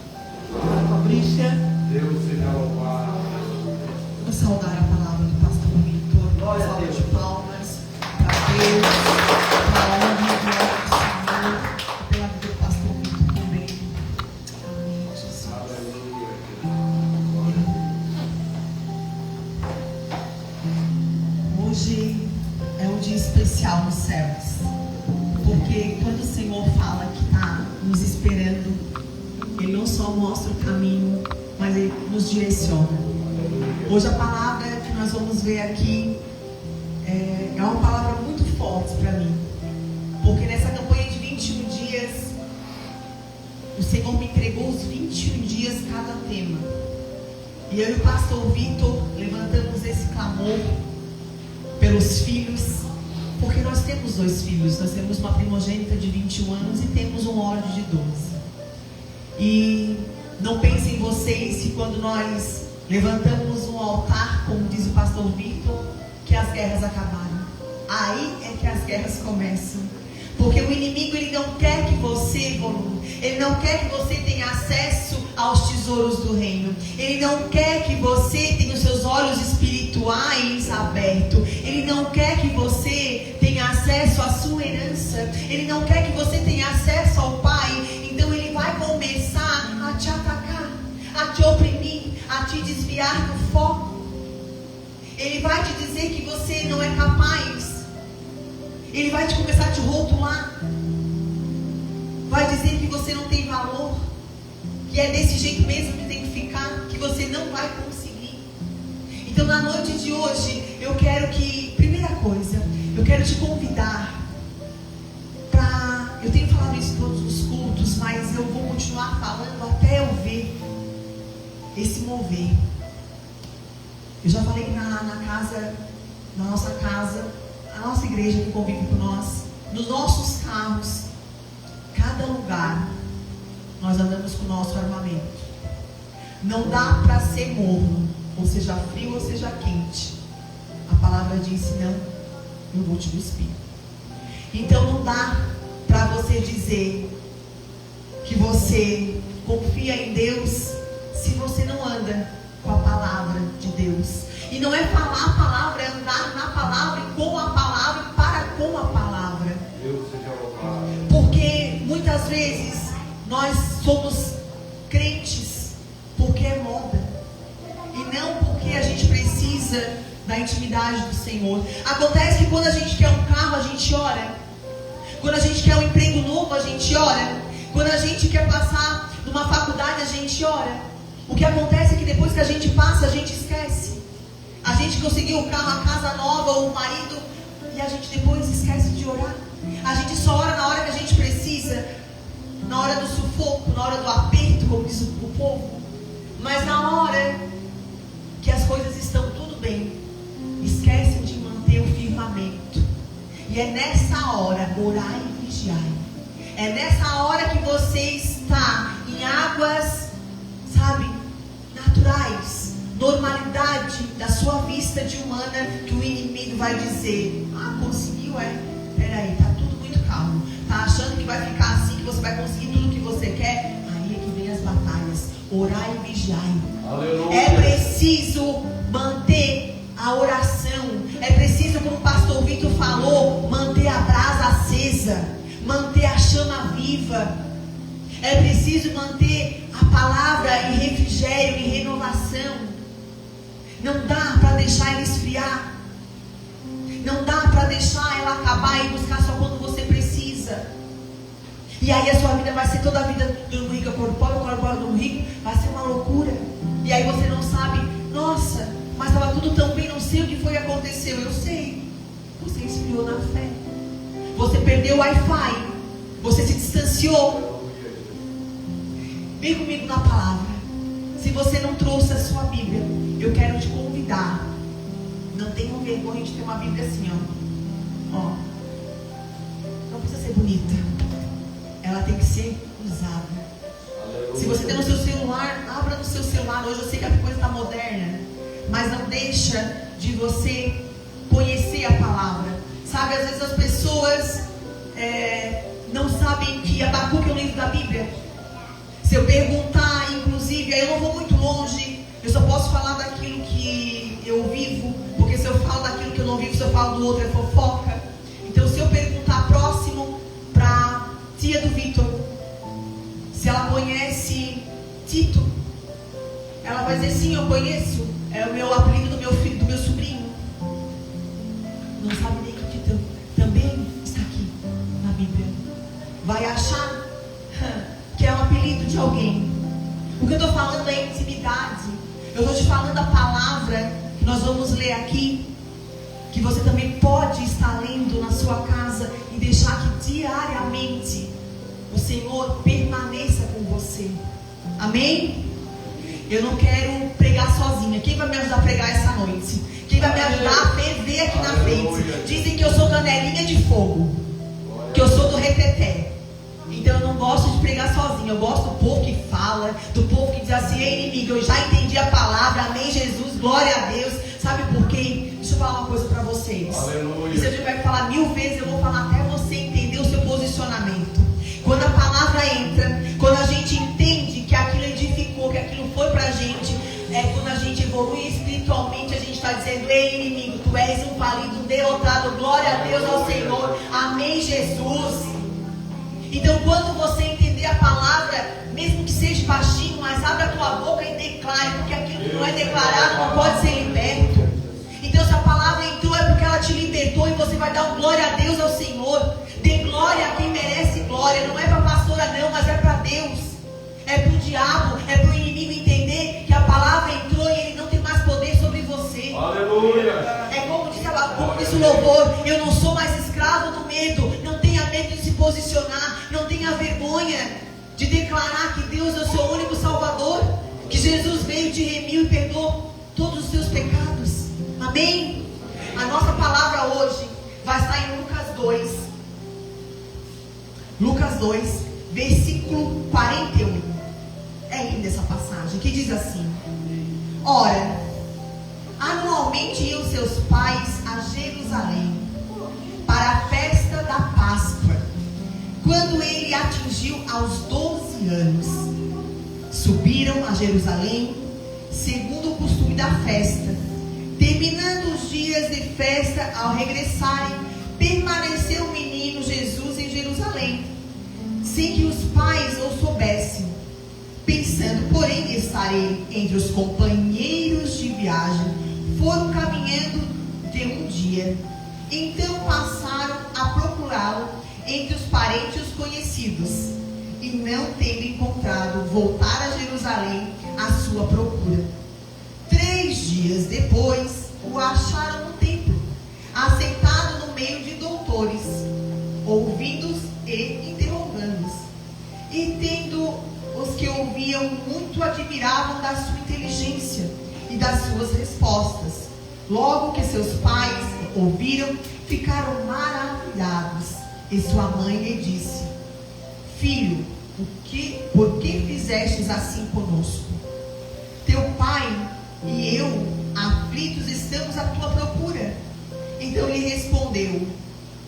Fabrícia. Deus seja louvado. Vamos saudar a palavra do pastor Vitor. Glória a Salva Deus. de palmas para Deus, para a honra e glória do Senhor, pela vida do pastor Vitor também. Amém, Jesus. Hoje é um dia especial nos céus, porque quando o Senhor fala que está nos esperando, Ele não só mostra o caminho, mas Ele nos direciona. Hoje a palavra que nós vamos ver aqui é uma palavra muito forte para mim, porque nessa campanha de 21 dias, o Senhor me entregou os 21 dias cada tema, e eu e o pastor Vitor levantamos esse clamor pelos filhos, porque nós temos 2 filhos. Nós temos uma primogênita de 21 anos e temos um ódio de 12. E não pensem vocês que quando nós levantamos um altar, como diz o pastor Vitor, que as guerras acabaram. Aí é que as guerras começam. Porque o inimigo, ele não quer que você evolua. Ele não quer que você tenha acesso aos tesouros do reino. Ele não quer que você tenha os seus olhos espirituais abertos. Ele não quer que você tenha acesso à sua herança. Ele não quer que você tenha acesso ao Pai. Então ele vai começar a te atacar, a te oprimir, a te desviar do foco. Ele vai te dizer que você não é capaz. Ele vai te começar a te rotular. Vai dizer que você não tem valor, que é desse jeito mesmo que tem que ficar, que você não vai conseguir. Então na noite de hoje, eu quero que, primeira coisa, eu quero te convidar para, eu tenho falado isso em todos os cultos, mas eu vou continuar falando até eu ver esse mover. Eu já falei na casa, na nossa casa, a nossa igreja que convive com nós, nos nossos carros, cada lugar, nós andamos com o nosso armamento. Não dá para ser morno, ou seja frio ou seja quente. A palavra disse: não, eu vou te cuspir. Então não dá para você dizer que você confia em Deus se você não anda com a palavra de Deus. E não é falar a palavra, é andar na palavra e com a palavra e para com a palavra. Deus seja louvado. Porque muitas vezes nós somos crentes porque é moda, e não porque a gente precisa da intimidade do Senhor. Acontece que quando a gente quer um carro, a gente ora. Quando a gente quer um emprego novo, a gente ora. Quando a gente quer passar numa faculdade, a gente ora. O que acontece é que depois que a gente passa, a gente esquece. A gente conseguiu o carro, a casa nova, ou o marido, e a gente depois esquece de orar. A gente só ora na hora que a gente precisa, na hora do sufoco, na hora do aperto, como diz o povo. Mas na hora que as coisas estão tudo bem, esquecem de manter o firmamento. E é nessa hora, orar e vigiar. É nessa hora que você está em águas, sabe, naturais, normalidade da sua vista de humana, que o inimigo vai dizer: ah, conseguiu, é? Peraí, tá tudo muito calmo. Tá achando que vai ficar assim, que você vai conseguir tudo o que você quer? Aí é que vem as batalhas. Orar e vigiar. Aleluia. É preciso manter a oração. É preciso, como o pastor Vitor falou, manter a brasa acesa, manter a chama viva. É preciso manter a palavra em refrigério, em renovação. Não dá para deixar ela esfriar. Não dá para deixar ela acabar e buscar só quando você precisa. E aí a sua vida vai ser toda a vida do rico, corpóreo do rico, vai ser uma loucura. E aí você não sabe, tudo tão bem, não sei o que foi que aconteceu. Eu sei. Você esfriou na fé. Você perdeu o Wi-Fi. Você se distanciou. Vem comigo na palavra. Se você não trouxe a sua Bíblia, eu quero te convidar. Não tenham vergonha de ter uma Bíblia assim, ó. Não precisa ser bonita. Ela tem que ser usada. Se você tem no seu celular, abra no seu celular. Hoje eu sei que a coisa está moderna, mas não deixa de você conhecer a palavra. Sabe, às vezes as pessoas não sabem que Abacuque é o livro da Bíblia. Se eu perguntar, inclusive, aí eu não vou muito longe, eu só posso falar daquilo que eu vivo, porque se eu falo daquilo que eu não vivo, se eu falo do outro é fofoca. Então, se eu perguntar próximo para tia do Vitor, se ela conhece Tito, ela vai dizer sim, eu conheço. É o meu apelido do meu filho, do meu sobrinho. Não sabe nem que Tito também está aqui na Bíblia. Vai achar que é um apelido de alguém. O que eu estou falando é intimidade. Eu estou te falando a palavra que nós vamos ler aqui, que você também pode estar lendo na sua casa e deixar que diariamente o Senhor permaneça com você. Amém? Eu não quero pregar sozinha. Quem vai me ajudar a pregar essa noite? Quem vai me ajudar a ferver aqui na frente? Dizem que eu sou canelinha de fogo, que eu sou do reteté. Então eu não gosto de pregar sozinha. Eu gosto do povo que fala, do povo que diz assim: ei, inimigo, eu já entendi a palavra, amém, Jesus, glória a Deus. Sabe por quê? Deixa eu falar uma coisa para vocês. Aleluia. E se eu tiver que falar 1000 vezes, eu vou falar até você entender o seu posicionamento. Quando a palavra entra, quando a gente entende que aquilo edificou, que aquilo foi pra gente, quando a gente evolui espiritualmente, a gente está dizendo: ei, inimigo, tu és um falido, um derrotado, glória a Deus, ao Senhor, amém, Jesus. Então, quando você entender a palavra, mesmo que seja baixinho, mas abre a tua boca e declare, porque aquilo que não é declarado não pode ser liberto. Então, se a palavra entrou, é porque ela te libertou, e você vai dar um glória a Deus, ao Senhor. Dê glória a quem merece glória. Não é para a pastora não, mas é para Deus. É para o diabo, é para o inimigo entender que a palavra entrou e ele não tem mais poder sobre você. Aleluia. É como diz o louvor: eu não sou mais escravo do medo. Não tenha medo de se posicionar. Não tenha vergonha de declarar que Deus é o seu único Salvador, que Jesus veio, te remiu e perdoou todos os seus pecados. Amém? A nossa palavra hoje vai estar em Lucas 2. Lucas 2, versículo 41. É linda essa passagem, que diz assim: ora, anualmente iam seus pais a Jerusalém para a festa da Páscoa. Quando ele atingiu aos 12 anos, subiram a Jerusalém, segundo o costume da festa. Terminando os dias de festa, ao regressarem, permaneceu o menino Jesus em Jerusalém, sem que os pais o soubessem. Pensando, porém, estar ele entre os companheiros de viagem, foram caminhando de um dia. Então passaram a procurá-lo entre os parentes e os conhecidos, e não tendo encontrado, voltaram a Jerusalém à sua procura. 3 dias depois, o acharam no templo, assentado no meio de doutores, ouvindo-os e interrogando-os. E tendo os que ouviam muito, admiravam da sua inteligência e das suas respostas. Logo que seus pais ouviram, ficaram maravilhados. E sua mãe lhe disse: filho, por que fizestes assim conosco? Teu pai e eu, aflitos, estamos à tua procura. Então lhe respondeu: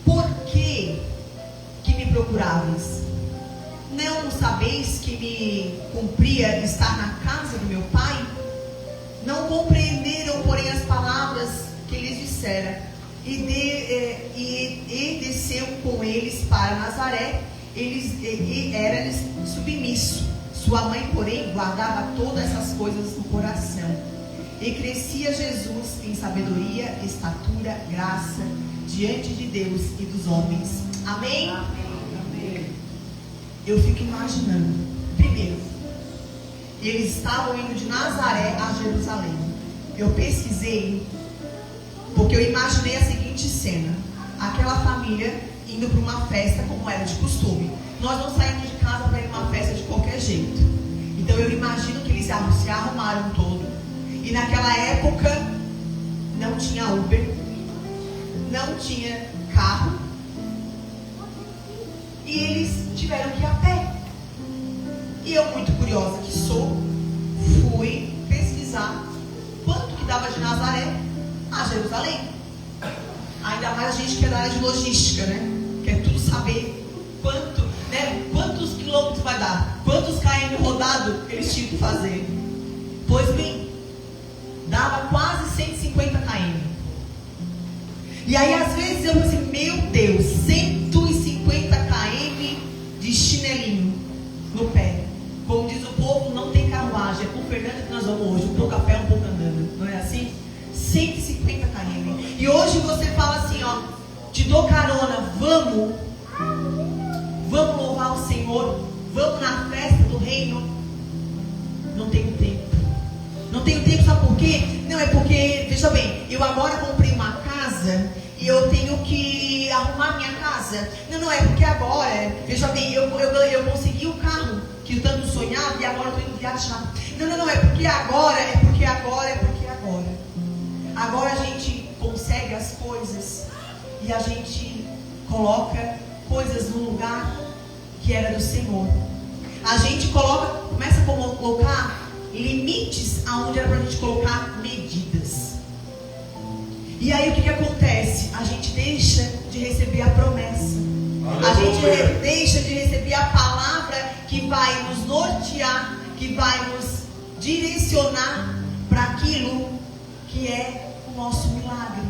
por que me procuráveis? Não sabeis que me cumpria estar na casa do meu pai? Não compreenderam, porém, as palavras que lhes dissera. E desceu com eles para Nazaré, e era-lhes submisso. Sua mãe, porém, guardava todas essas coisas no coração. E crescia Jesus em sabedoria, estatura, graça, diante de Deus e dos homens. Amém? Amém. Eu fico imaginando. Primeiro, eles estavam indo de Nazaré a Jerusalém. eu pesquisei, porque eu imaginei a seguinte cena: aquela família indo para uma festa como era de costume. Nós não saímos de casa para ir numa festa de qualquer jeito. Então eu imagino que eles se arrumaram todo. E naquela época não tinha Uber, não tinha carro, e eles tiveram que ir a pé. E eu, muito curiosa que sou, fui pesquisar quanto que dava de Nazaré a Jerusalém. Ainda mais a gente que é da área de logística, né? Quer tudo saber quanto, né? Quantos quilômetros vai dar, quantos km rodado eles tinham que fazer. Pois bem, dava quase 150 km. E aí às vezes eu pensei, meu Deus, 150 km de chinelinho no pé. Como diz o povo, não tem carruagem, é com o Fernando que nós vamos hoje, um pouco a pé, um pouco andando, não é assim? 150 km. E hoje você fala assim, ó, te dou carona, vamos louvar o Senhor, vamos na festa do reino. Não tenho tempo. Não tenho tempo, sabe por quê? Não, é porque, veja bem, eu agora comprei uma casa e eu tenho que arrumar minha casa. Não, é porque agora, veja bem, eu consegui o carro que eu tanto sonhava e agora eu estou indo viajar. Não, é porque agora. Agora a gente consegue as coisas e a gente coloca coisas no lugar que era do Senhor. A gente começa a colocar limites aonde era para a gente colocar medidas. E aí o que acontece? A gente deixa de receber a promessa. A gente deixa de receber a palavra que vai nos nortear, que vai nos direcionar para aquilo que é o nosso milagre.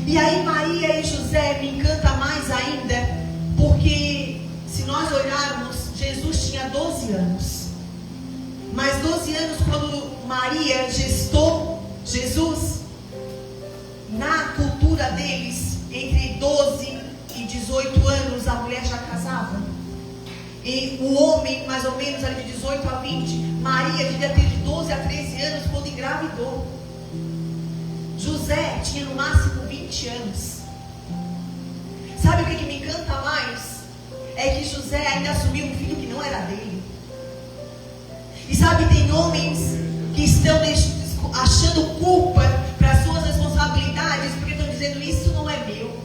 E aí Maria e José me encanta mais ainda, porque se nós olharmos, Jesus tinha 12 anos. Mas 12 anos quando Maria gestou Jesus, na cultura deles, entre 12 e 18 anos a mulher já casava. E o homem, mais ou menos ali de 18 a 20, Maria devia ter de 12 a 13 anos quando engravidou. José tinha no máximo 20 anos. Sabe o que me encanta mais? É que José ainda assumiu um filho que não era dele. E sabe, tem homens que estão achando culpa para as suas responsabilidades, porque estão dizendo, isso não é meu,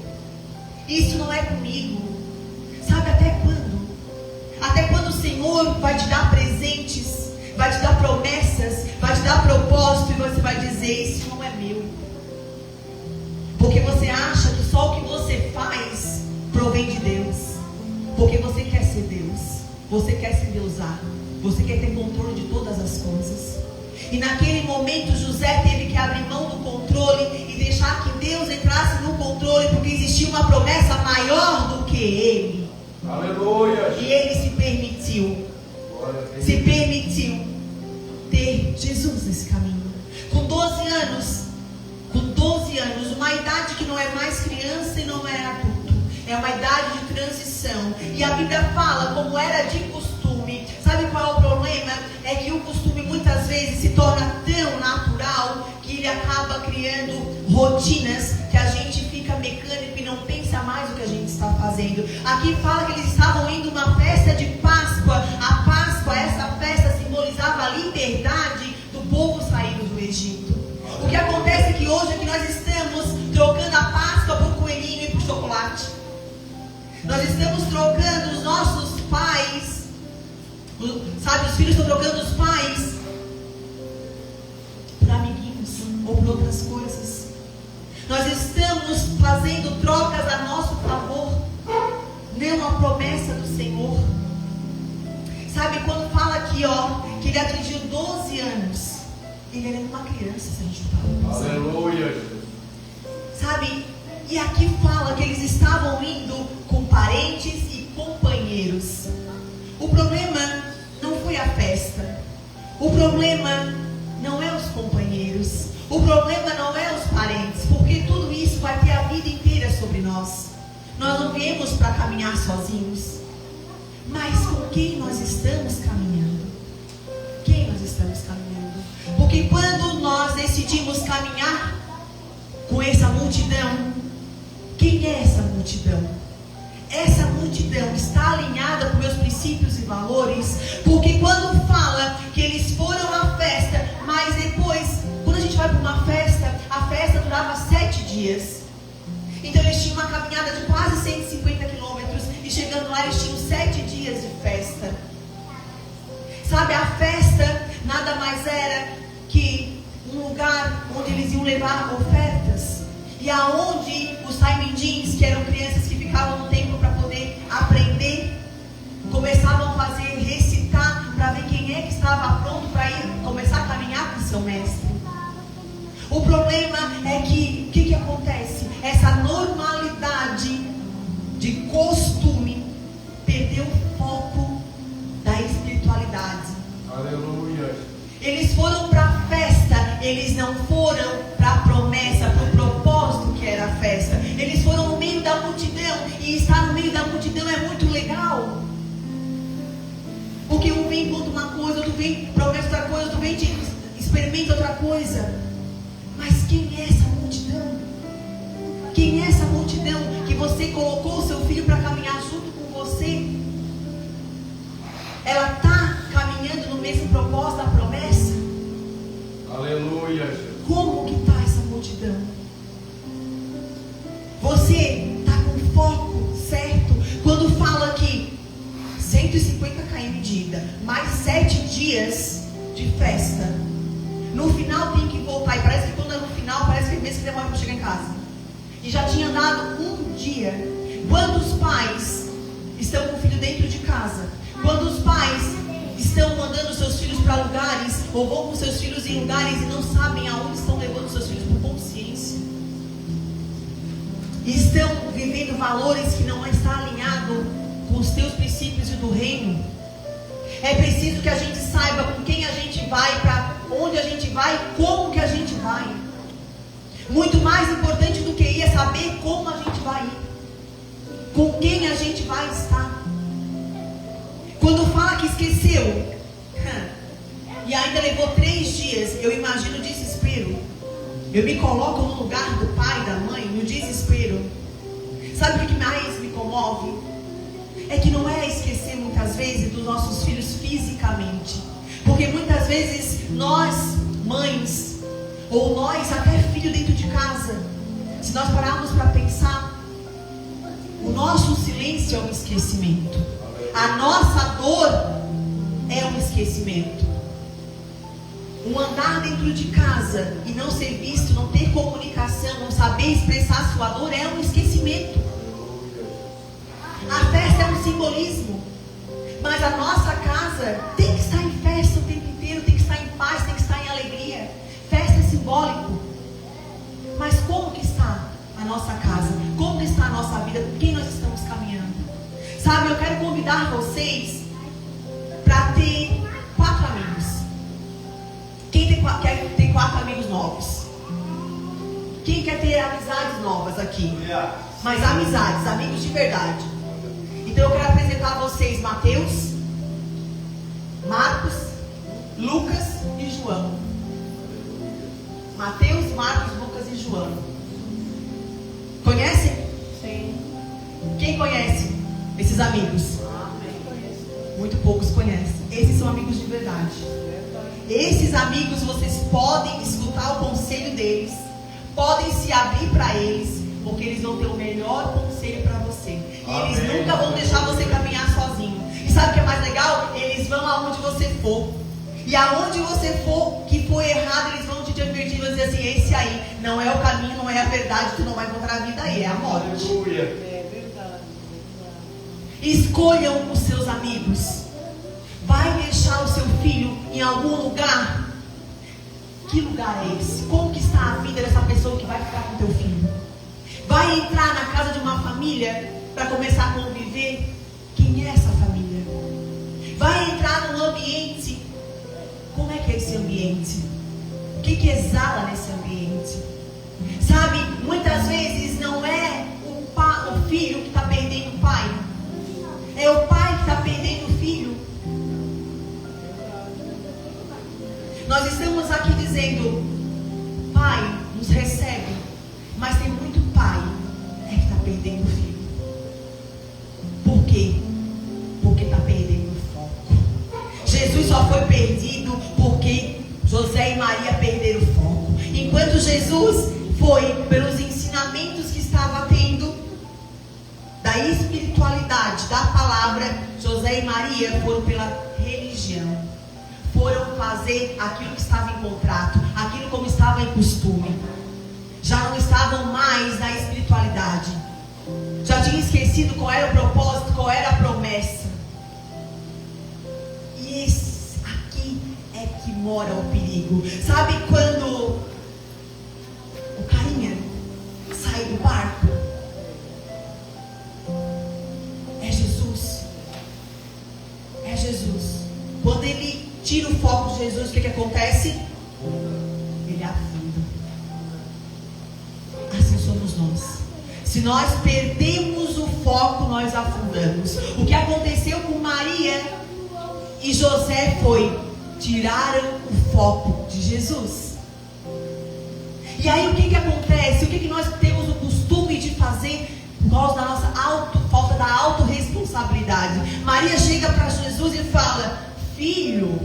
isso não é comigo. Sabe até quando? Até quando o Senhor vai te dar presentes, vai te dar promessas, vai te dar propósito, e você vai dizer, isso não é meu. Porque você acha que só o que você faz provém de Deus. Porque você quer ser Deus, você quer se deusar, você quer ter controle de todas as coisas. E naquele momento José teve que abrir mão do controle e deixar que Deus entrasse no controle, porque existia uma promessa maior do que ele. Aleluia. E ele se permitiu ter Jesus nesse caminho. Com 12 anos, uma idade que não é mais criança e não é adulto, é uma idade de transição. E a Bíblia fala como era de costume. Sabe qual é o problema? É que o costume muitas vezes se torna tão natural que ele acaba criando rotinas que a gente fica mecânico e não pensa mais o que a gente está fazendo. Aqui fala que eles estavam indo a uma festa de Páscoa. A Páscoa, essa festa simbolizava a liberdade do povo saindo do Egito. O que acontece é que hoje é que nós estamos trocando a Páscoa por coelhinho e por chocolate. Nós estamos trocando os nossos pais, sabe, os filhos estão trocando os pais por amiguinhos ou por outras coisas. Nós estamos fazendo trocas a nosso favor, não a promessa do Senhor. Sabe, quando fala aqui, ó, que ele atingiu 12 anos, ele era uma criança, se a gente fala. Aleluia. Sabe, e aqui fala que eles estavam indo com parentes e companheiros. O problema não foi a festa. O problema não é os companheiros. O problema não é os parentes, porque tudo isso vai ter a vida inteira sobre nós. Nós não viemos para caminhar sozinhos. Mas com quem nós estamos caminhando? Quem nós estamos caminhando? Porque quando nós decidimos com essa multidão. Quem é essa multidão? Essa multidão está alinhada com meus princípios e valores, porque quando fala que eles foram à festa, mas depois, quando a gente vai para uma festa, a festa durava 7 dias. Então eles tinham uma caminhada de quase 150 quilômetros, e chegando lá eles tinham 7 dias de festa. Sabe, a festa nada mais era que um lugar onde eles iam levar ofertas, e aonde os taimindins, que eram crianças que ficavam no templo para poder aprender, começavam a fazer, recitar, para ver quem é que estava pronto para ir começar a caminhar com seu mestre. O problema é que, o que acontece? Essa normalidade de costume perdeu o foco da espiritualidade. Aleluia. Eles foram para a festa, eles não foram para a promessa, para o propósito que era a festa. Eles foram no meio da multidão, e estar no meio da multidão é muito legal. Porque um vem e conta uma coisa, outro vem promete outra coisa, outro vem e experimenta outra coisa. Mas quem é essa multidão? Quem é essa multidão que você colocou o seu filho para caminhar junto com você? Ela está caminhando no mesmo propósito da promessa? Aleluia. Como que está essa multidão? Você está com o foco certo? Quando fala que 150 km de ida, mais 7 dias de festa, no final tem que voltar, e parece que quando é no final, parece que mesmo que demora para chegar em casa. E já tinha dado um dia. Quantos pais estão com o filho dentro de casa? Quantos pais estão mandando seus filhos para lugares, ou vão com seus filhos em lugares e não sabem aonde estão levando seus filhos por consciência? Estão vivendo valores que não está alinhado com os teus princípios e do reino. É preciso que a gente saiba com quem a gente vai, para onde a gente vai, como que a gente vai. Muito mais importante do que ir é saber como a gente vai ir, com quem a gente vai estar. Quando fala que esqueceu e ainda levou 3 dias, eu imagino o desespero. Eu me coloco no lugar do pai e da mãe, no desespero. Sabe o que mais me comove? É que não é esquecer muitas vezes dos nossos filhos fisicamente, porque muitas vezes nós, mães, ou nós, até filho dentro de casa, se nós pararmos para pensar, o nosso silêncio é um esquecimento, a nossa dor é um esquecimento. Um andar dentro de casa e não ser visto, não ter comunicação, não saber expressar sua dor é um esquecimento. A festa é um simbolismo, mas a nossa casa tem que estar em festa o tempo inteiro, tem que estar em paz, tem que estar em alegria. Festa é simbólico. Mas como que está a nossa casa? Como que está a nossa vida? Com quem nós estamos caminhando? Sabe, eu quero convidar vocês para ter 4 amigos. Quem quer ter 4 amigos novos? Quem quer ter amizades novas aqui? Mas amizades, amigos de verdade. Então eu quero apresentar a vocês Mateus, Marcos, Lucas e João. Mateus, Marcos, Lucas e João. Conhecem? Sim. Quem conhece esses amigos? Muito poucos conhecem. Esses são amigos de verdade. Esses amigos vocês podem escutar o conselho deles, podem se abrir para eles, porque eles vão ter o melhor conselho para você. E eles nunca vão deixar você caminhar sozinho. E sabe o que é mais legal? Eles vão aonde você for. E aonde você for que for errado, eles vão te advertir e vão dizer assim: esse aí não é o caminho, não é a verdade, tu não vai encontrar a vida aí, é a morte. Aleluia. É verdade. Escolham os seus amigos. Vai deixar o seu filho em algum lugar? Que lugar é esse? Como que está a vida dessa pessoa que vai ficar com teu filho? Vai entrar na casa de uma família para começar a conviver? Quem é essa família? Vai entrar num ambiente? Como é que é esse ambiente? O que exala nesse ambiente? Sabe, muitas vezes não é o filho que está perdendo o pai, é o pai que está perdendo o filho. Nós estamos aqui dizendo: Pai, nos recebe. perdendo o filho. Por quê? Porque está perdendo o foco. Jesus só foi perdido porque José e Maria perderam o foco. Enquanto Jesus foi pelos ensinamentos que estava tendo da espiritualidade, da palavra, José e Maria foram pela religião. Foram fazer aquilo que estava em contrato, aquilo como estava em costume. Já não estavam mais na espiritualidade. Já tinham esquecido qual era o propósito, qual era a promessa. E aqui é que mora o perigo. Sabe quando o carinha sai do barco? É Jesus. É Jesus. Quando ele tira o foco de Jesus, o que acontece? Ele afunda. Assim somos nós. Se nós perdemos o foco, nós afundamos. O que aconteceu com Maria e José foi: tiraram o foco de Jesus. E aí o que acontece? O que nós temos o costume de fazer por causa da nossa falta da autorresponsabilidade? Maria chega para Jesus e fala: filho,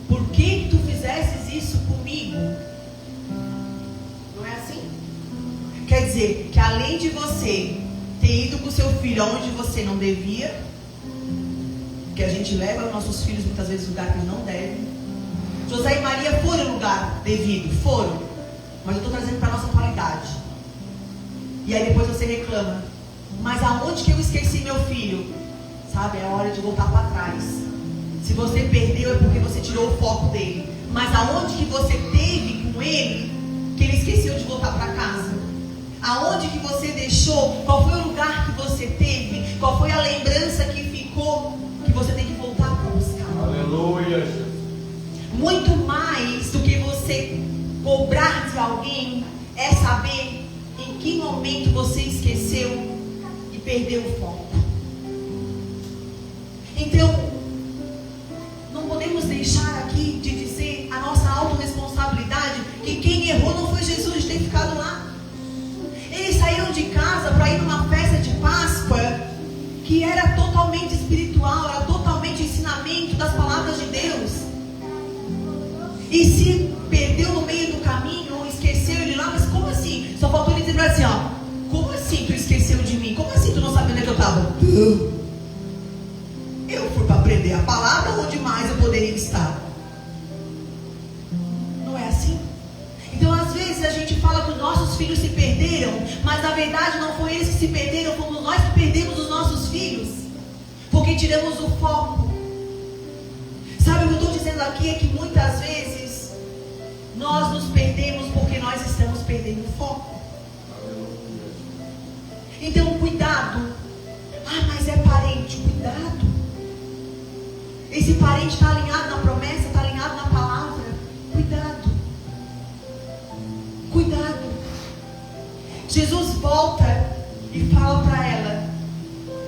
por que tu fizesses isso comigo? Não é assim? Quer dizer, que além de você ter ido com seu filho aonde você não devia, que a gente leva os nossos filhos muitas vezes no lugar que eles não devem. José e Maria foram no lugar devido, foram. Mas eu estou trazendo para a nossa atualidade. E aí depois você reclama: mas aonde que eu esqueci meu filho? Sabe, é hora de voltar para trás. Se você perdeu é porque você tirou o foco dele. Mas aonde que você teve com ele que ele esqueceu de voltar para casa? Aonde que você deixou? Qual foi o lugar que você teve? Qual foi a lembrança que ficou que você tem que voltar para buscar? Aleluia. Muito mais do que você cobrar de alguém é saber em que momento você esqueceu e perdeu o foco. Então, não podemos deixar aqui de dizer a nossa autorresponsabilidade, que quem errou não foi Jesus de ter ficado lá. Eles saíram de casa para ir numa festa de Páscoa que era totalmente espiritual, era totalmente ensinamento das palavras de Deus. E se perdeu no meio do caminho, ou esqueceu ele lá, mas como assim? Só faltou ele dizer assim, ó: como assim tu esqueceu de mim? Como assim tu não sabia onde é que eu estava? Eu fui para aprender a palavra, onde mais eu poderia estar? Não é assim? Então às vezes a gente fala que os nossos filhos se perderam, mas na verdade não foi eles que se perderam, fomos nós que perdemos os nossos filhos, porque tiramos o foco. Sabe o que eu estou dizendo aqui? É que muitas vezes nós nos perdemos porque nós estamos perdendo o foco. Então cuidado. Ah, mas é parente. Cuidado. Esse parente está alinhado na promessa, está alinhado na palavra. Cuidado. Cuidado. Jesus volta e fala para ela: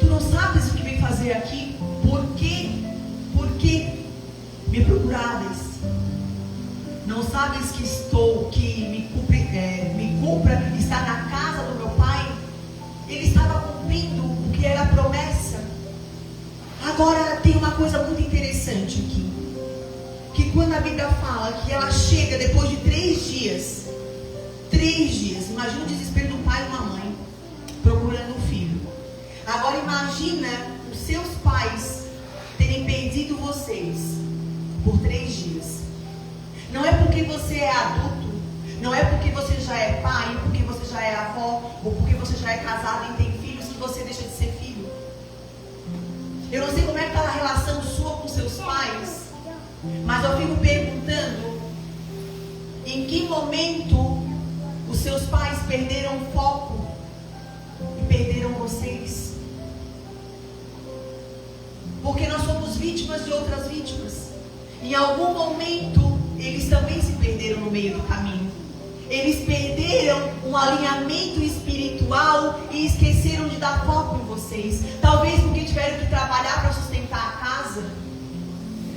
tu não sabes o que vem fazer aqui? Por quê? Porque me procuradas. Não sabes que me cumpra estar na casa do meu pai? Ele estava cumprindo o que era a promessa. Agora tem uma coisa muito interessante aqui, que quando a Bíblia fala que ela chega depois de 3 dias, imagina o desespero do pai e uma mãe procurando um filho. Agora imagina os seus pais terem perdido vocês por 3 dias. Não é porque você é adulto, não é porque você já é pai, porque você já é avó, ou porque você já é casado e tem filhos, que você deixa de ser filho. Eu não sei como é que está a relação sua com seus pais, mas eu fico perguntando: em que momento os seus pais perderam o foco e perderam vocês? Porque nós somos vítimas de outras vítimas. Em algum momento eles também se perderam no meio do caminho. Eles perderam um alinhamento espiritual e esqueceram de dar foco em vocês. Talvez porque tiveram que trabalhar para sustentar a casa.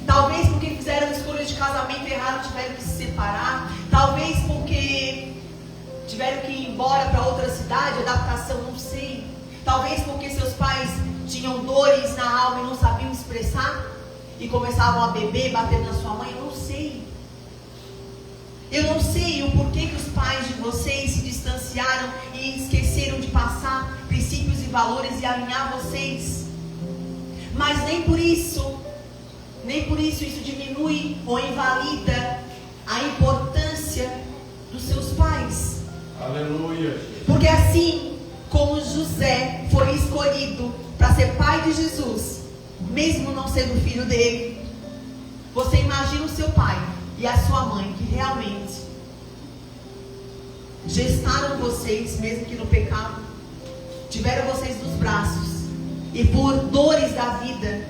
Talvez porque fizeram escolhas de casamento errado, tiveram que se separar. Talvez porque tiveram que ir embora para outra cidade, adaptação, não sei. Talvez porque seus pais tinham dores na alma e não sabiam expressar e começavam a beber, bater na sua mãe, eu não sei. Eu não sei o porquê que os pais de vocês se distanciaram e esqueceram de passar princípios e valores e alinhar vocês. Mas nem por isso isso diminui ou invalida a importância dos seus pais. Aleluia. Porque assim como José foi escolhido para ser pai de Jesus, mesmo não sendo filho dele, você imagina o seu pai e a sua mãe que realmente gestaram vocês, mesmo que no pecado, tiveram vocês nos braços e por dores da vida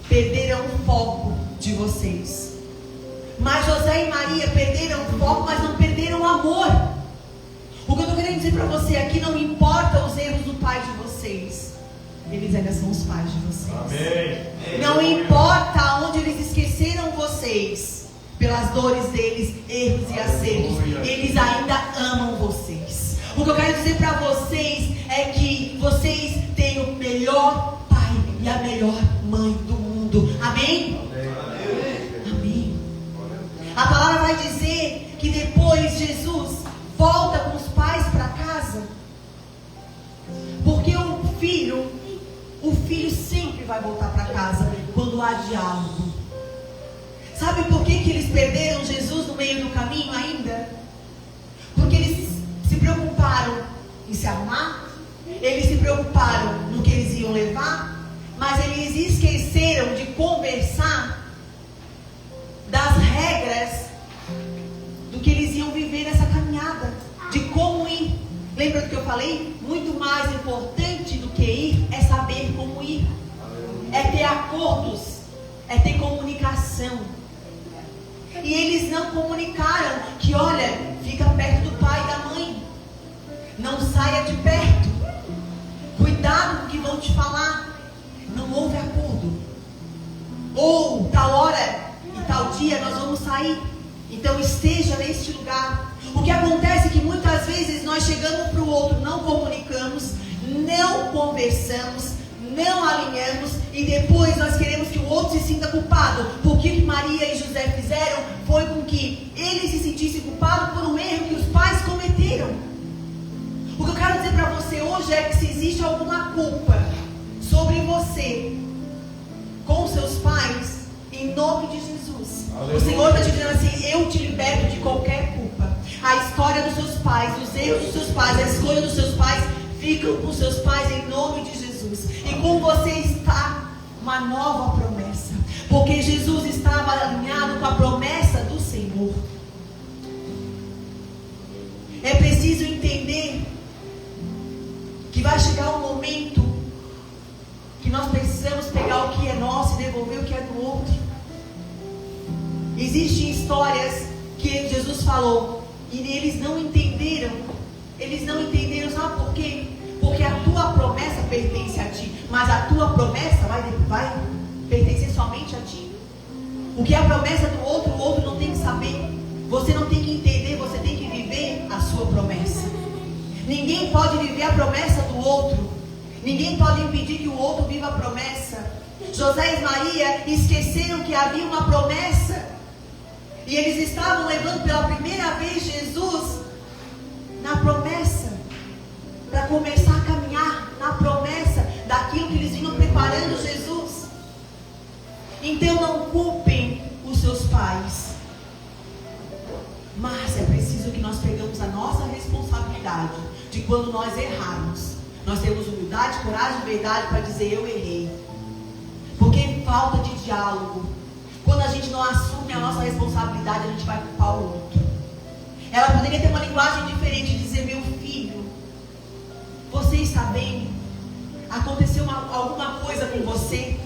perderam o foco de vocês. Mas José e Maria perderam o foco, mas não perderam o amor. O que eu estou querendo dizer para você aqui, não importa os erros do pai de vocês, eles ainda são os pais de vocês. Amém. Não importa onde eles esqueceram vocês, pelas dores deles, erros e acertos, eles ainda amam vocês. O que eu quero dizer para vocês é que vocês têm o melhor pai e a melhor mãe do mundo. Amém? Amém. A palavra vai dizer que depois Jesus volta com os pais para casa, porque o filho sempre vai voltar para casa quando há diálogo. Sabe por que eles perderam Jesus no meio do caminho ainda? Porque eles se preocuparam em se arrumar, eles se preocuparam no que eles iam levar, mas eles esqueceram de conversar das regras do que eles iam viver nessa caminhada, de como ir. Lembra do que eu falei? Muito mais importante do que ir é saber como ir, é ter acordos, é ter comunicação. E eles não comunicaram que, olha, fica perto do pai e da mãe, não saia de perto, cuidado com o que vão te falar. Não houve acordo. Ou tal hora e tal dia nós vamos sair, então esteja neste lugar. O que acontece é que muitas vezes nós chegamos para o outro, não comunicamos, não conversamos, não alinhamos, e depois nós queremos que o outro se sinta culpado. Porque o que Maria e José fizeram foi com que ele se sentisse culpado por um erro que os pais cometeram. O que eu quero dizer para você hoje é que se existe alguma culpa sobre você com seus pais, em nome de Jesus, aleluia. O Senhor está te dizendo assim: eu te liberto de qualquer culpa. A história dos seus pais, os erros dos seus pais, a escolha dos seus pais ficam com seus pais em nome de Jesus. E com você está uma nova promessa, porque Jesus estava alinhado com a promessa do Senhor. É preciso entender que vai chegar um momento que nós precisamos pegar o que é nosso e devolver o que é do outro. Existem histórias que Jesus falou e eles não entenderam. Eles não entenderam, sabe por quê? Porque a tua promessa pertence a ti, mas a tua promessa vai pertencer somente a ti. O que é a promessa do outro, o outro não tem que saber. Você não tem que entender, você tem que viver a sua promessa. Ninguém pode viver a promessa do outro. Ninguém pode impedir que o outro viva a promessa. José e Maria esqueceram que havia uma promessa. E eles estavam levando pela primeira vez Jesus na promessa, para começar a caminhar na promessa daquilo que eles vinham preparando Jesus. Então não culpem os seus pais, mas é preciso que nós pegamos a nossa responsabilidade de quando nós errarmos, nós temos humildade, coragem e verdade para dizer: eu errei. Porque falta de diálogo. Quando a gente não assume a nossa responsabilidade, a gente vai culpar o outro. Ela poderia ter uma linguagem diferente e dizer: meu filho, você está bem? Aconteceu alguma coisa com você?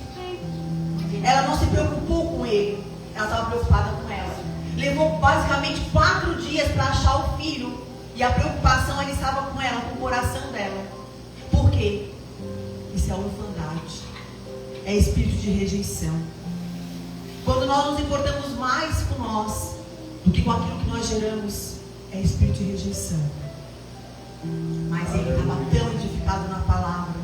Ela não se preocupou com ele, ela estava preocupada com ela. Levou basicamente 4 dias para achar o filho, e a preocupação ele estava com ela, com o coração dela. Por quê? Isso é orfandade, é espírito de rejeição. Quando nós nos importamos mais com nós do que com aquilo que nós geramos, é espírito de rejeição. Mas ele estava tão edificado na palavra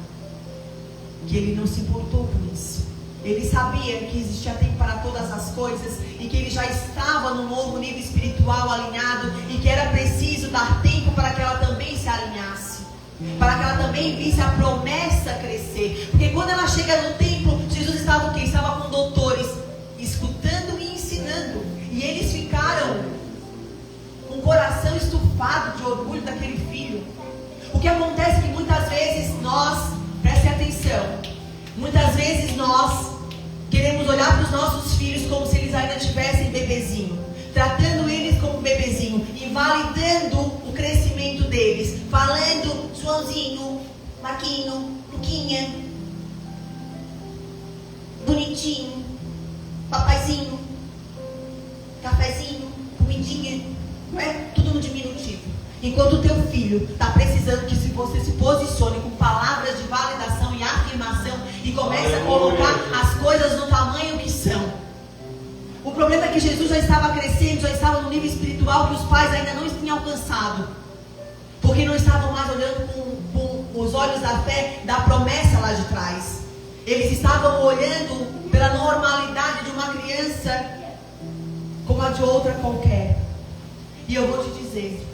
que ele não se importou com isso. Ele sabia que existia tempo para todas as coisas e que ele já estava num novo nível espiritual alinhado e que era preciso dar tempo para que ela também se alinhasse, para que ela também visse a promessa crescer. Porque quando ela chega no templo, Jesus estava o quê? Estava com doutores escutando e ensinando, e eles ficaram com o coração estufado de orgulho daquele filho. O que acontece é que muitas vezes nós, prestem atenção, muitas vezes nós queremos olhar para os nossos filhos como se eles ainda tivessem bebezinho, tratando eles como bebezinho, invalidando o crescimento deles, falando Joãozinho, Marquinho, Luquinha, bonitinho, papaizinho, cafezinho, comidinha, não é? Tudo no diminutivo. Enquanto o teu filho está precisando que se você se posicione com palavras de validação e afirmação e comece a colocar as coisas no tamanho que são. O problema é que Jesus já estava crescendo, já estava no nível espiritual que os pais ainda não tinham alcançado, porque não estavam mais olhando com os olhos da fé da promessa lá de trás. Eles estavam olhando pela normalidade de uma criança como a de outra qualquer. E eu vou te dizer,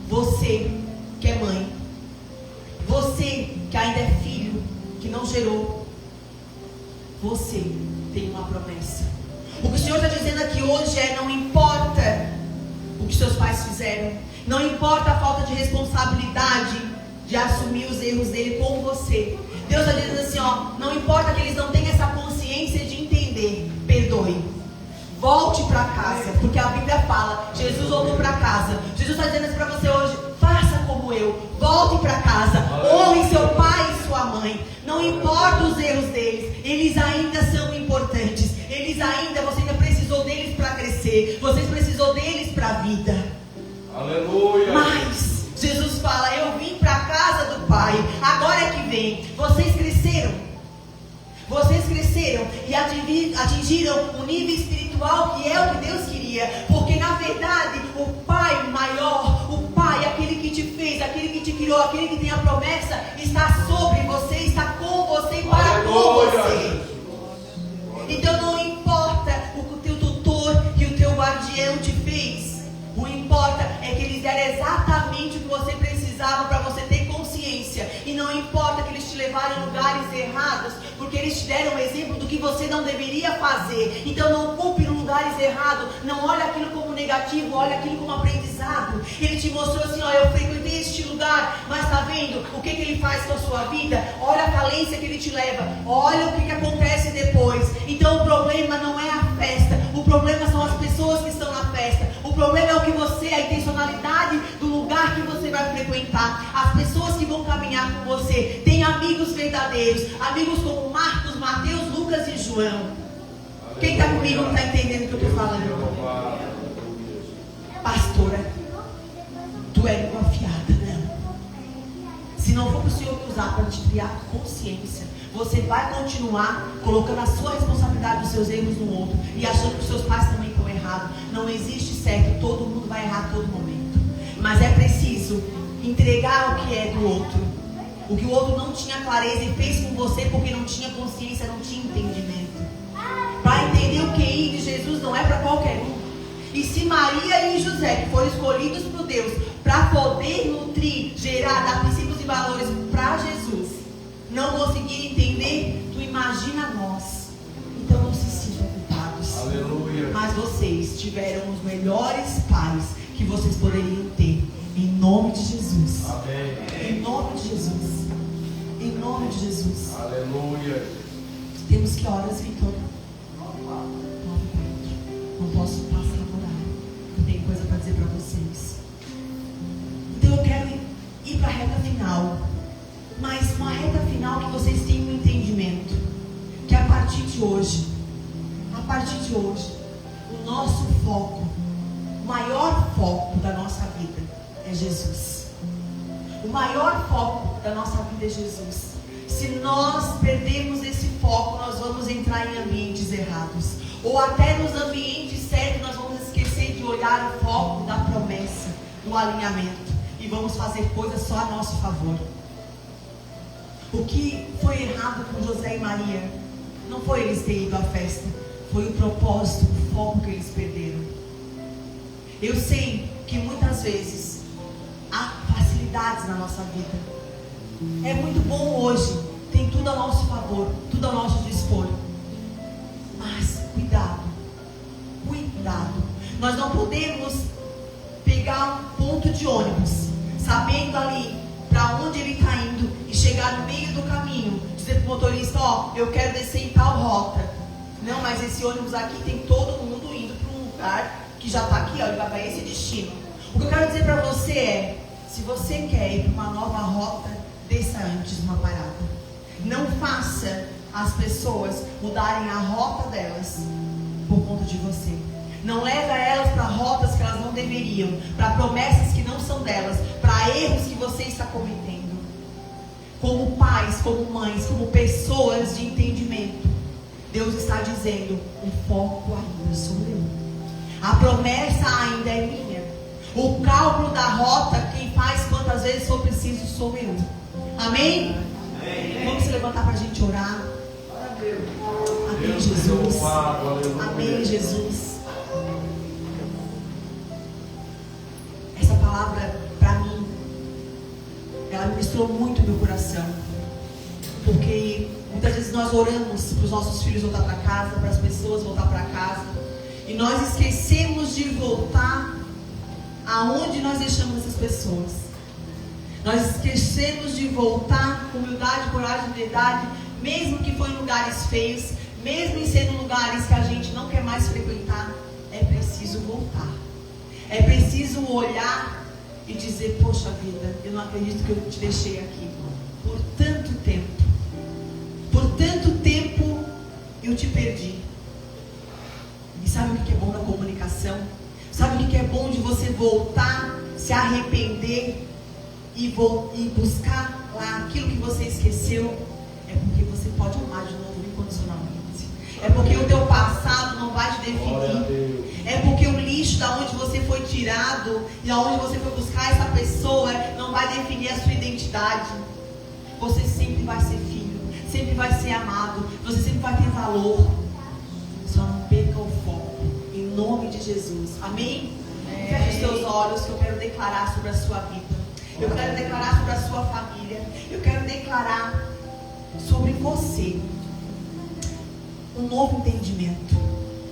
você que é mãe, você que ainda é filho, que não gerou, você tem uma promessa. O que o Senhor está dizendo aqui hoje é: não importa o que seus pais fizeram, não importa a falta de responsabilidade de assumir os erros dele com você. Deus está dizendo assim, ó, não importa que eles não tenham essa consciência de entender, perdoe. Volte para casa, porque a Bíblia fala, Jesus voltou para casa. Jesus está dizendo assim para você hoje: faça como eu, volte para casa, honre seu pai e sua mãe. Não importa os erros deles, eles ainda são importantes. Você ainda precisou deles para crescer, você precisou deles para a vida. Aleluia. Mas Jesus fala: eu vim para a casa do Pai, agora é que vem. Vocês cresceram e atingiram o nível espiritual que é o que Deus queria. Porque na verdade o Pai maior, o Pai, aquele que te fez, aquele que te criou, aquele que tem a promessa, está sobre você, está com você e para com você. Então não importa o que o teu tutor e o teu guardião te fez, o que importa é que eles deram exatamente o que você precisava para você ter consciência. E não importa que eles te levaram em lugares errados, porque eles te deram um exemplo do que você não deveria fazer. Então não ocupe em lugares errados, não olhe aquilo como negativo, olhe aquilo como aprendizado. Ele te mostrou assim, ó, eu frequentei este lugar, mas está vendo o que ele faz com a sua vida? Olha a falência que ele te leva, olha o que acontece depois. Então o problema não é a festa, o problema são as pessoas que estão na festa. O problema é o que você, a intencionalidade do lugar que você vai frequentar, as pessoas que vão caminhar com você. Tem amigos verdadeiros, amigos como Marcos, Mateus, Lucas e João. Quem está comigo não está entendendo o que eu estou falando? Pastora, tu é língua afiada, não. Se não for para o Senhor te usar para te criar consciência, você vai continuar colocando a sua responsabilidade dos seus erros no outro e achando que os seus pais também estão errados. Não existe certo, todo mundo vai errar a todo momento. Mas é preciso entregar o que é do outro, o que o outro não tinha clareza e fez com você porque não tinha consciência, não tinha entendimento. Para entender o QI de Jesus não é para qualquer um. E se Maria e José, que foram escolhidos por Deus para poder nutrir, gerar, dar princípios e valores para Jesus, não conseguirem entender, tu imagina nós. Então não se sintam culpados. Aleluia. Mas vocês tiveram os melhores pais que vocês poderiam ter. Em nome de Jesus. Amém. Em nome de Jesus. Em nome de Jesus. Aleluia. Temos que horas, Vitor? 9:04. Não posso passar no horário. Eu tenho coisa para dizer para vocês. Então eu quero ir para a reta final. Mas uma reta final que vocês tenham um entendimento. Que a partir de hoje, o nosso foco, o maior foco da nossa vida é Jesus. O maior foco da nossa vida é Jesus. Se nós perdermos esse foco, nós vamos entrar em ambientes errados. Ou até nos ambientes certos, nós vamos esquecer de olhar o foco da promessa, do alinhamento. E vamos fazer coisas só a nosso favor. O que foi errado com José e Maria não foi eles terem ido à festa, foi o propósito, o foco que eles perderam. Eu sei que muitas vezes há facilidades na nossa vida. É muito bom hoje, tem tudo a nosso favor, tudo a nosso dispor. Mas cuidado, cuidado. Nós não podemos pegar um ponto de ônibus, sabendo ali para onde ele está indo, e chegar no meio do caminho, dizer para o motorista: ó, eu quero descer em tal rota. Não, mas esse ônibus aqui tem todo mundo indo para um lugar que já está aqui, ó, ele vai para esse destino. O que eu quero dizer para você é: se você quer ir para uma nova rota, desça antes uma parada. Não faça as pessoas mudarem a rota delas por conta de você. Não leve elas para rotas que elas não deveriam, para promessas que não são delas, para erros que você está cometendo. Como pais, como mães, como pessoas de entendimento, Deus está dizendo: o foco ainda sou eu. A promessa ainda é minha. O cálculo da rota, quem faz quantas vezes for preciso sou eu. Amém? Amém. Vamos se levantar para a gente orar. Amém, Jesus. Amém, Jesus. Essa palavra, para mim, ela ministrou muito no meu coração. Porque muitas vezes nós oramos para os nossos filhos voltar para casa, para as pessoas voltar para casa, e nós esquecemos de voltar aonde nós deixamos essas pessoas. Nós esquecemos de voltar com humildade, coragem e verdade, mesmo que for em lugares feios, mesmo em sendo lugares que a gente não quer mais frequentar. É preciso voltar. É preciso olhar e dizer: poxa vida, eu não acredito que eu te deixei aqui por tanto tempo. Por tanto tempo eu te perdi. E sabe o que é bom da comunicação? Sabe o que é bom de você voltar, se arrepender e buscar lá aquilo que você esqueceu? É porque você pode amar de novo incondicionalmente. É porque o teu passado não vai te definir. É porque o lixo da onde você foi tirado e aonde você foi buscar essa pessoa não vai definir a sua identidade. Você sempre vai ser filho, sempre vai ser amado, você sempre vai ter valor. Só não perca o foco, em nome de Jesus. Amém? Feche os seus olhos, que eu quero declarar sobre a sua vida. Eu quero declarar sobre a sua família. Eu quero declarar sobre você um novo entendimento.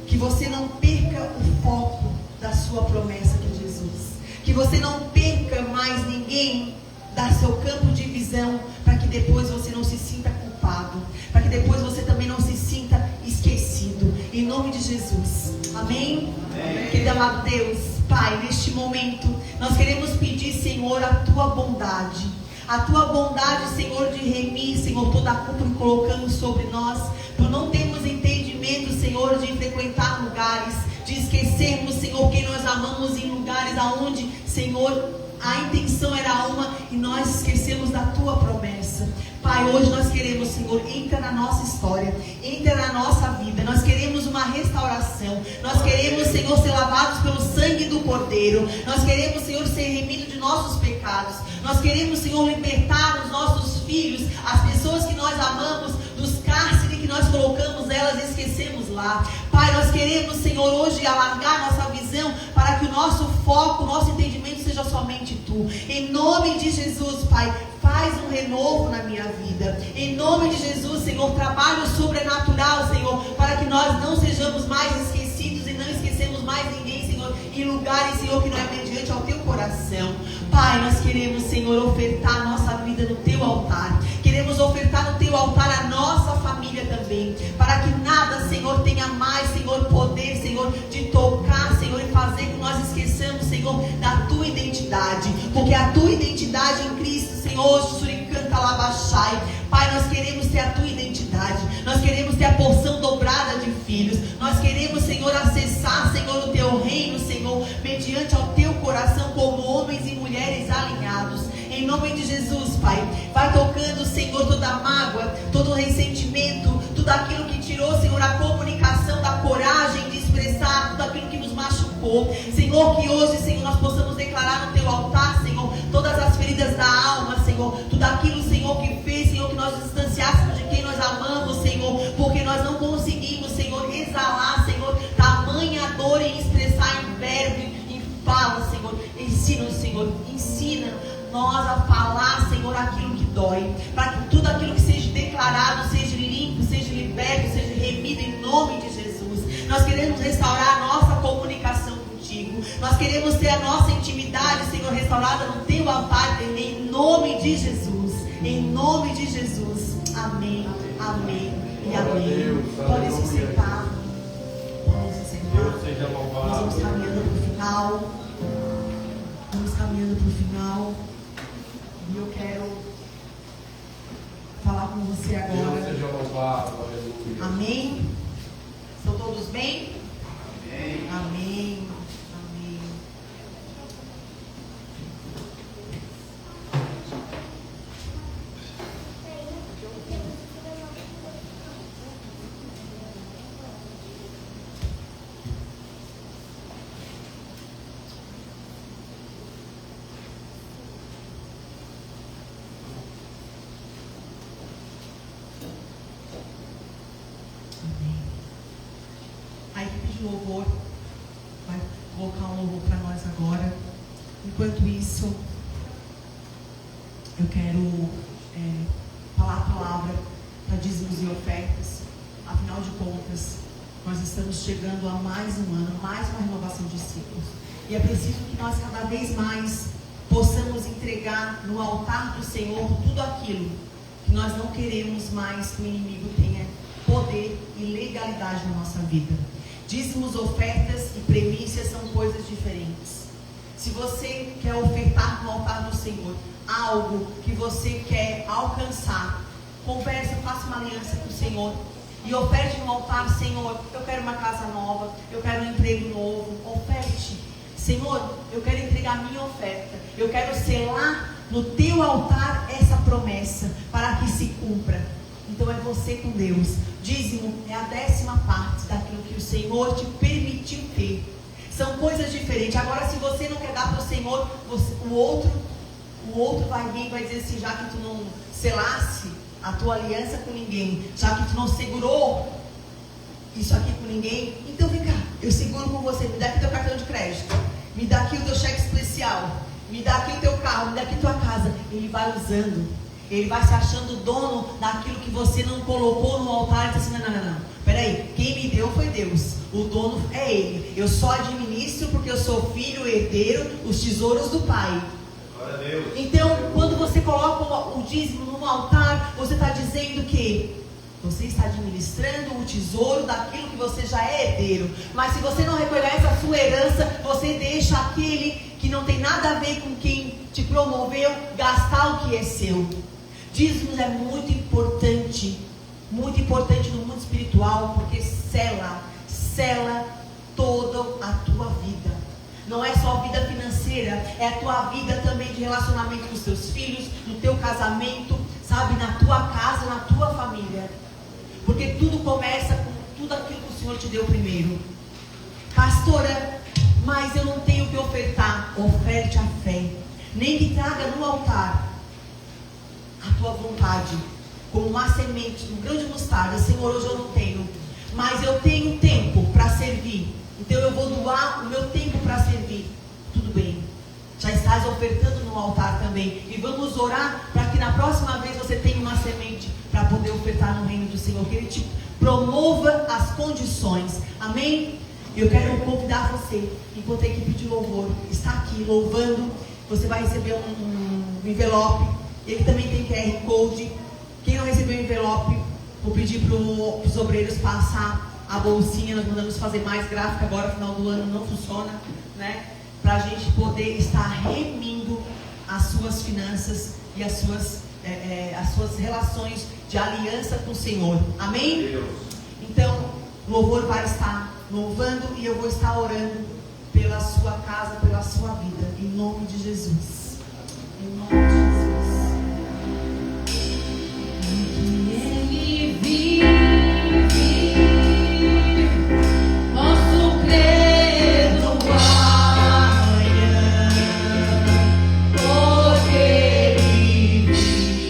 Que você não perca o foco da sua promessa que é Jesus. Que você não perca mais ninguém da seu campo de visão, para que depois você não se sinta culpado, para que depois você também não se sinta esquecido. Em nome de Jesus. Amém? Amém. Querido amado Deus, Pai, neste momento nós queremos pedir, Senhor, a tua bondade. A tua bondade, Senhor, de remir, Senhor, toda a culpa que colocamos sobre nós, por não termos entendimento, Senhor, de frequentar lugares, de esquecermos, Senhor, quem nós amamos em lugares aonde, Senhor, a intenção era uma e nós esquecemos da tua promessa. Pai, hoje nós queremos, Senhor, entra na nossa história, entra na nossa vida. Nós queremos uma restauração. Nós queremos, Senhor, ser lavados pelo sangue do Cordeiro. Nós queremos, Senhor, ser remidos de nossos pecados. Nós queremos, Senhor, libertar os nossos filhos, as pessoas que nós amamos, dos cárceres que nós colocamos elas e esquecemos lá. Pai, nós queremos, Senhor, hoje alargar nossa visão para que o nosso foco, o nosso entendimento seja somente Tu. Em nome de Jesus, Pai, faz um renovo na minha vida. Em nome de Jesus, Senhor, trabalho sobrenatural, Senhor, para que nós não sejamos mais esquecidos e não esquecemos mais ninguém, Senhor, em lugares, Senhor, que não é mediante ao Teu coração. Pai, nós queremos, Senhor, ofertar a nossa vida no Teu altar. Queremos ofertar no Teu altar a nossa família também, para que nada, Senhor, tenha mais, Senhor, poder, Senhor, de tocar, Senhor, e fazer que nós esqueçamos, Senhor, da Tua identidade, porque a Tua identidade em Cristo, Senhor, suricanta labachai. Pai, nós queremos ter a Tua identidade, nós queremos ter a porção dobrada de filhos, nós queremos, Senhor, acessar, Senhor, o Teu reino, Senhor, mediante ao Teu coração, como homens e mulheres alinhados. Em nome de Jesus, Pai, vai tocando, Senhor, toda a mágoa, todo o ressentimento, tudo aquilo que tirou, Senhor, a comunicação, da coragem de expressar tudo aquilo que nos machucou. Senhor, que hoje, Senhor, nós possamos declarar no Teu altar, Senhor, todas daquilo, Senhor, que fez, Senhor, que nós distanciássemos de quem nós amamos, Senhor, porque nós não conseguimos, Senhor, exalar, Senhor, tamanha dor em expressar em verbo, em fala, Senhor. Ensina-nos, Senhor, ensina nós a falar, Senhor, aquilo que dói, para que tudo aquilo que seja declarado seja limpo, seja liberto, seja remido em nome de Jesus. Nós queremos restaurar a nossa comunicação contigo, nós queremos ter a nossa intimidade, Senhor, restaurada no teu altar, em nome de Jesus, em nome de Jesus. Amém, amém e amém. Podem se sentar, podem se sentar. Nós vamos caminhando para o final, vamos caminhando para o final. E eu quero falar com você agora. Deus seja louvado, aleluia. Amém? Estão todos bem? Amém. Amém. Amém. A equipe de louvor vai colocar um louvor para nós agora. Enquanto isso, eu quero falar a palavra para dízimos e ofertas. Afinal de contas, nós estamos chegando a mais um ano, mais uma renovação de ciclos. E é preciso que nós cada vez mais possamos entregar no altar do Senhor tudo aquilo que nós não queremos mais que o inimigo tenha poder e legalidade na nossa vida. Dízimos, ofertas e premissas são coisas diferentes. Se você quer ofertar no altar do Senhor algo que você quer alcançar, converse, faça uma aliança com o Senhor e oferte no altar. Senhor, eu quero uma casa nova, eu quero um emprego novo. Oferte. Senhor, eu quero entregar a minha oferta, eu quero selar no teu altar essa promessa para que se cumpra. Então é você com Deus. Dízimo é a 10ª parte daquilo que o Senhor te permitiu ter. São coisas diferentes. Agora, se você não quer dar para o Senhor, o outro vai vir e vai dizer assim: já que tu não selasse a tua aliança com ninguém, já que tu não segurou isso aqui com ninguém, então vem cá, eu seguro com você. Me dá aqui teu cartão de crédito, me dá aqui o teu cheque especial, me dá aqui o teu carro, me dá aqui tua casa. Ele vai usando, ele vai se achando dono daquilo que você não colocou no altar. E diz assim: não, peraí, quem me deu foi Deus, o dono é Ele, eu só administro porque eu sou filho, herdeiro, os tesouros do Pai. Glória a Deus. Então, quando você coloca o dízimo no altar, você está dizendo que você está administrando o tesouro daquilo que você já é herdeiro. Mas se você não reconhece a sua herança, você deixa aquele que não tem nada a ver com quem te promoveu gastar o que é seu. Dízimos é muito importante no mundo espiritual, porque sela toda a tua vida. Não é só a vida financeira, é a tua vida também de relacionamento com os teus filhos, no teu casamento, sabe, na tua casa, na tua família. Porque tudo começa com tudo aquilo que o Senhor te deu primeiro. Pastora, mas eu não tenho o que ofertar. Oferte a fé. Nem que traga no altar a tua vontade, como uma semente, um grão de mostarda. Senhor, hoje eu não tenho, mas eu tenho tempo para servir, então eu vou doar o meu tempo para servir. Tudo bem, já estás ofertando no altar também. E vamos orar para que na próxima vez você tenha uma semente para poder ofertar no reino do Senhor, que Ele te promova as condições. Amém? Eu quero convidar você, enquanto a equipe de louvor está aqui louvando, você vai receber um envelope. Ele também tem QR Code. Quem não recebeu o envelope, vou pedir para os obreiros passar a bolsinha. Nós mandamos fazer mais gráfica agora, final do ano não funciona, né? Para a gente poder estar remindo as suas finanças e as suas relações de aliança com o Senhor. Amém? Deus. Então, o louvor vai estar louvando e eu vou estar orando pela sua casa, pela sua vida, em nome de Jesus. Em nome de Jesus. Ele vive, posso crer no amanhã, porque Ele vive.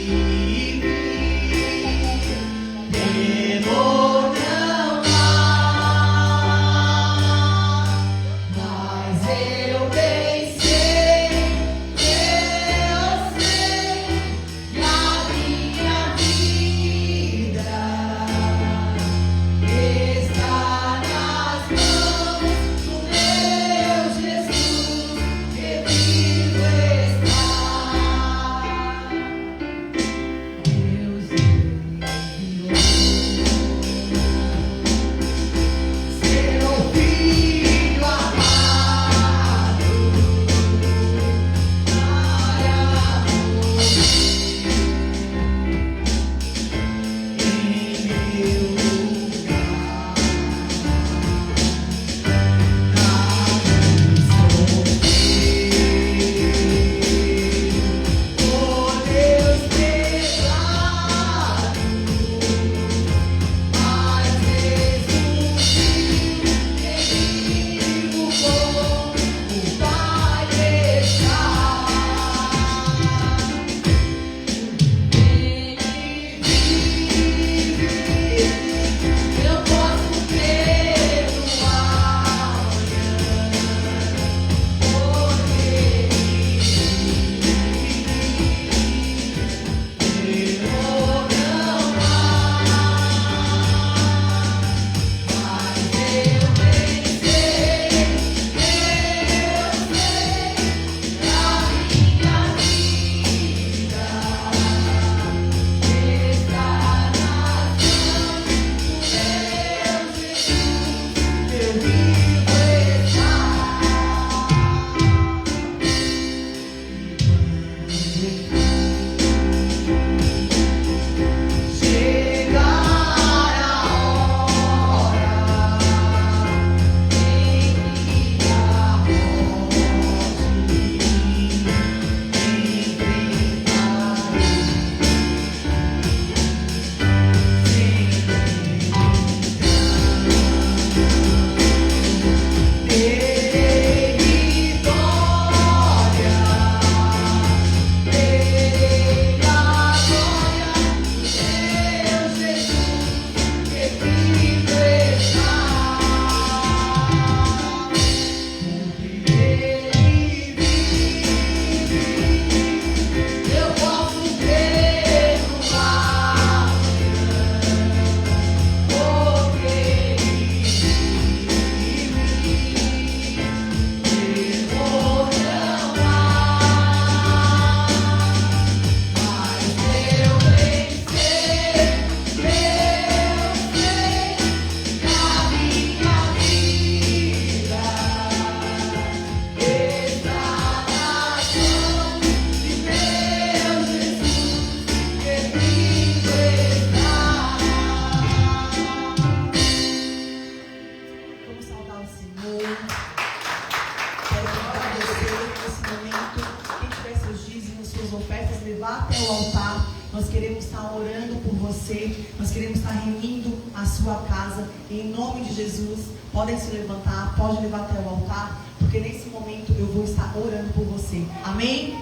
queremos estar orando por você, nós queremos estar reunindo a sua casa, em nome de Jesus. Podem se levantar, pode levar até o altar, porque nesse momento eu vou estar orando por você, amém?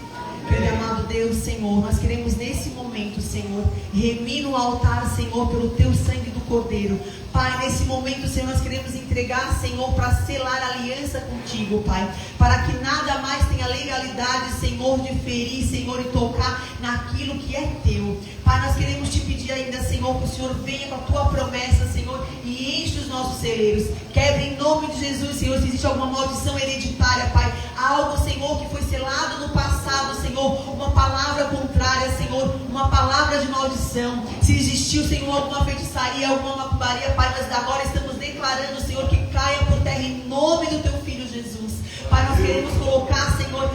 Grande amado Deus, Senhor, nós queremos nesse momento, Senhor, remir no altar, Senhor, pelo teu sangue do Cordeiro. Pai, nesse momento, Senhor, nós queremos entregar, Senhor, para selar aliança contigo, Pai, para que nada mais tenha legalidade, Senhor, de ferir, Senhor, e tocar naquilo que é teu. Pai, nós queremos te pedir ainda, Senhor, que o Senhor venha com a tua promessa, Senhor, e enche os nossos celeiros. Quebre em nome de Jesus, Senhor, se existe alguma maldição hereditária, Pai, algo, Senhor, que foi selado no passado, Senhor, uma palavra contrária, Senhor, uma palavra de maldição. Se existiu, Senhor, alguma feitiçaria, alguma macumbaria, Pai, nós agora estamos declarando, Senhor, que caia por terra em nome do teu Filho Jesus. Pai, nós queremos colocar, Senhor,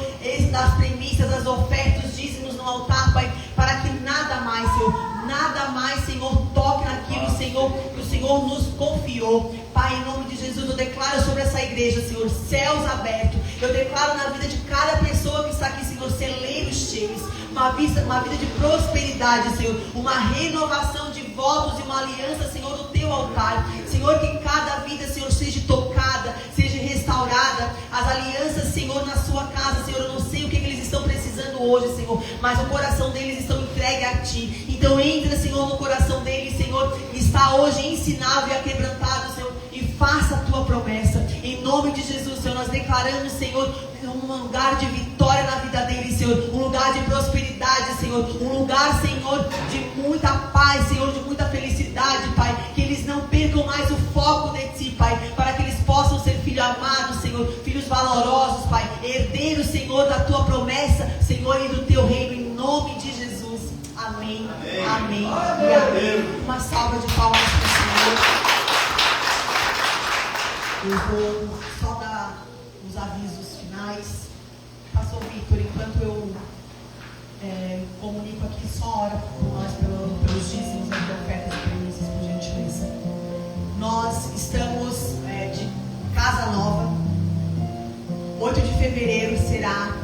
as premissas, as ofertas, os dízimos no altar, Pai, para que nada mais, Senhor, toque naquilo, Senhor, que o Senhor nos confiou. Pai, em nome de Jesus, eu declaro sobre essa igreja, Senhor, céus abertos. Eu declaro na vida de cada pessoa que está aqui, Senhor, celeiros cheios, uma vida de prosperidade, Senhor, uma renovação de votos e uma aliança, Senhor, no teu altar. Senhor, que cada vida, Senhor, seja tocada, seja restaurada. As alianças, Senhor, na sua casa, Senhor, eu não sei o que eles estão precisando hoje, Senhor, mas o coração deles está entregue a Ti. Então entra, Senhor, no coração deles, Senhor, está hoje ensinável e aquebrantado, Senhor, e faça a Tua promessa. Em nome de Jesus, Senhor, nós declaramos, Senhor, um lugar de vitória na vida deles, Senhor, um lugar de prosperidade, Senhor, um lugar, Senhor, de muita paz, Senhor, de muita felicidade, Pai, que eles não percam mais o foco de Ti, Pai, para que eles possam ser filhos amados, Senhor, filhos valorosos, Pai, herdeiros, Senhor, da Tua promessa, Senhor, e do Teu reino, em nome de Jesus. Amém, amém, amém, e amém. Uma salva de palmas para o Senhor. Eu vou só dar os avisos finais. Pastor Victor, enquanto eu comunico aqui, só ora por nós pelos dízimos e ofertas e premissas, por gentileza. Nós estamos de casa nova. 8 de fevereiro será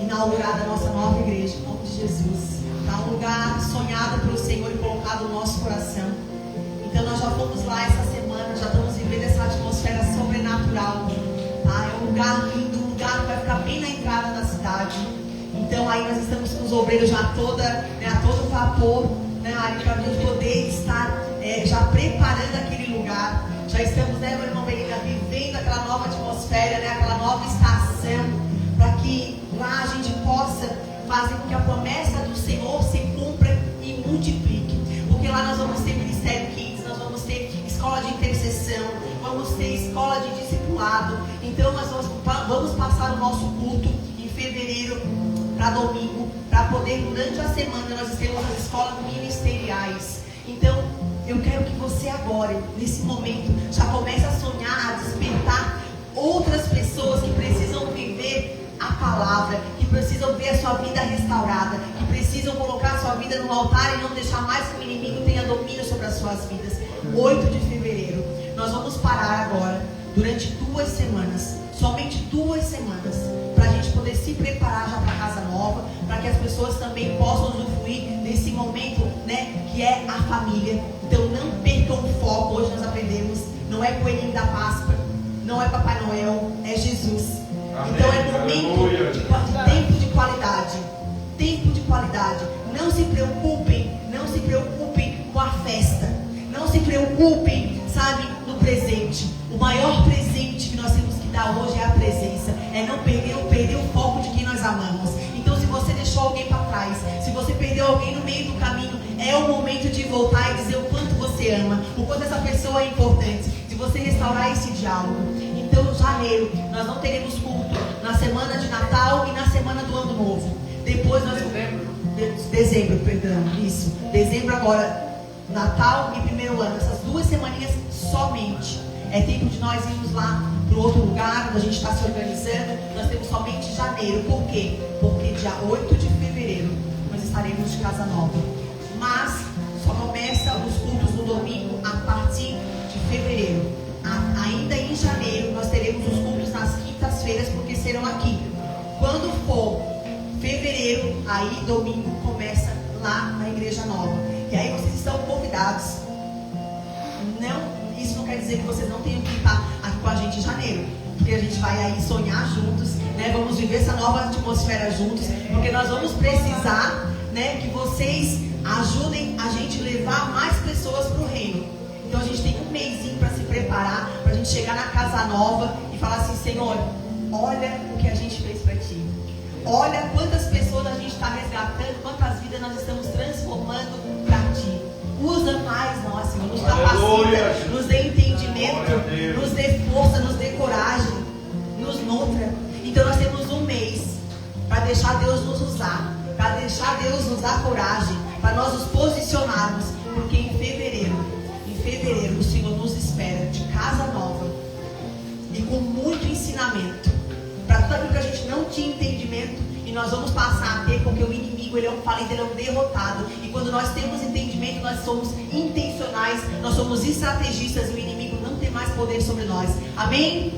inaugurada a nossa nova igreja, em nome de Jesus. Está um lugar sonhado pelo Senhor e colocado no nosso coração. Então nós já fomos lá essa semana, já estamos vivendo essa atmosfera sobrenatural, tá? É um lugar lindo, um lugar que vai ficar bem na entrada da cidade. Então aí nós estamos com os obreiros já a todo vapor, né, para a gente poder estar já preparando aquele lugar. Já estamos, né, meu irmão Belinha, vivendo aquela nova atmosfera, né, aquela nova estação, para que lá a gente possa fazer com que a promessa do Senhor se cumpra e multiplique. Porque lá nós vamos ter Ministério Kids, nós vamos ter escola de intercessão, vamos ter escola de discipulado. Então nós vamos passar o nosso culto em fevereiro para domingo, para poder durante a semana nós temos as escolas ministeriais. Então eu quero que você agora, nesse momento, já comece a sonhar, a despertar outras pessoas que precisam viver a palavra, que precisam ver a sua vida restaurada, que precisam colocar a sua vida no altar e não deixar mais que o inimigo tenha domínio sobre as suas vidas. 8 de fevereiro, nós vamos parar agora, durante 2 semanas, somente 2 semanas, para a gente poder se preparar já para a casa nova, para que as pessoas também possam usufruir desse momento, né, que é a família. Então não percam o foco. Hoje nós aprendemos, não é coelhinho da Páscoa, não é Papai Noel, é Jesus. Amém. Então é momento de tempo de qualidade. Tempo de qualidade. Não se preocupem com a festa. Não se preocupem, sabe, no presente. O maior presente que nós temos que dar hoje é a presença. É não perder o foco de quem nós amamos. Então se você deixou alguém para trás, se você perdeu alguém no meio do caminho, é o momento de voltar e dizer o quanto você ama, o quanto essa pessoa é importante, de você restaurar esse diálogo. Então, janeiro, nós não teremos culto na semana de Natal e na semana do Ano Novo. Depois nós... Dezembro, perdão, isso. Dezembro agora, Natal e primeiro ano. Essas 2 semaninhas somente. É tempo de nós irmos lá para outro lugar, onde a gente está se organizando. Nós temos somente janeiro. Por quê? Porque dia 8 de fevereiro nós estaremos de casa nova. Mas só começa os cultos no domingo a partir de fevereiro. Ainda em janeiro nós teremos os cultos nas quintas-feiras, porque serão aqui. Quando for fevereiro, aí domingo começa lá na igreja igreja nova. E aí vocês estão convidados. Isso não quer dizer que vocês não tenham que estar aqui com a gente em janeiro, porque a gente vai aí sonhar juntos, né? Vamos viver essa nova atmosfera juntos, porque nós vamos precisar, né, que vocês ajudem a gente levar mais pessoas para o reino. Então a gente tem um mêsinho para se preparar, para a gente chegar na casa nova e falar assim: Senhor, olha o que a gente fez para Ti. Olha quantas pessoas a gente está resgatando, quantas vidas nós estamos transformando para Ti. Usa mais nós, Senhor, nos capacita, nos dê entendimento, nos dê força, nos dê coragem, nos nutra. Então nós temos um mês para deixar Deus nos usar, para deixar Deus nos dar coragem, para nós nos posicionarmos, porque em fevereiro o Senhor nos espera de casa nova e com muito ensinamento para tudo aquilo que a gente não tinha entendimento, e nós vamos passar a ter, porque o inimigo, ele é um derrotado, e quando nós temos entendimento, nós somos intencionais, nós somos estrategistas, e o inimigo não tem mais poder sobre nós. Amém?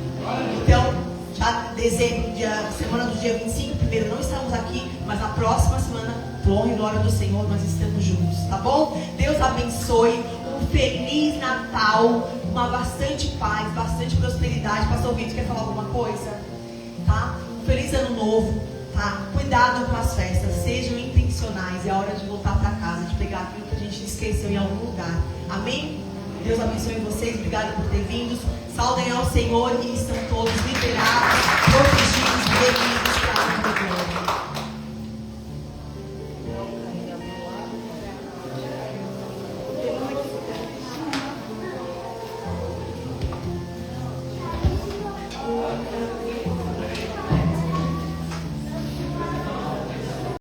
Então, já dezembro, semana do dia 25, primeiro não estamos aqui, mas na próxima semana, por honra e glória do Senhor, nós estamos juntos, tá bom? Deus abençoe, um feliz Natal, uma bastante paz, bastante prosperidade. Pastor Vitor, quer falar alguma coisa? Tá? Um feliz ano novo, tá? Cuidado com as festas, sejam intencionais, é hora de voltar para casa, de pegar aquilo que a gente esqueceu em algum lugar. Amém? Deus abençoe vocês, obrigado por ter vindo, saudem ao Senhor e estão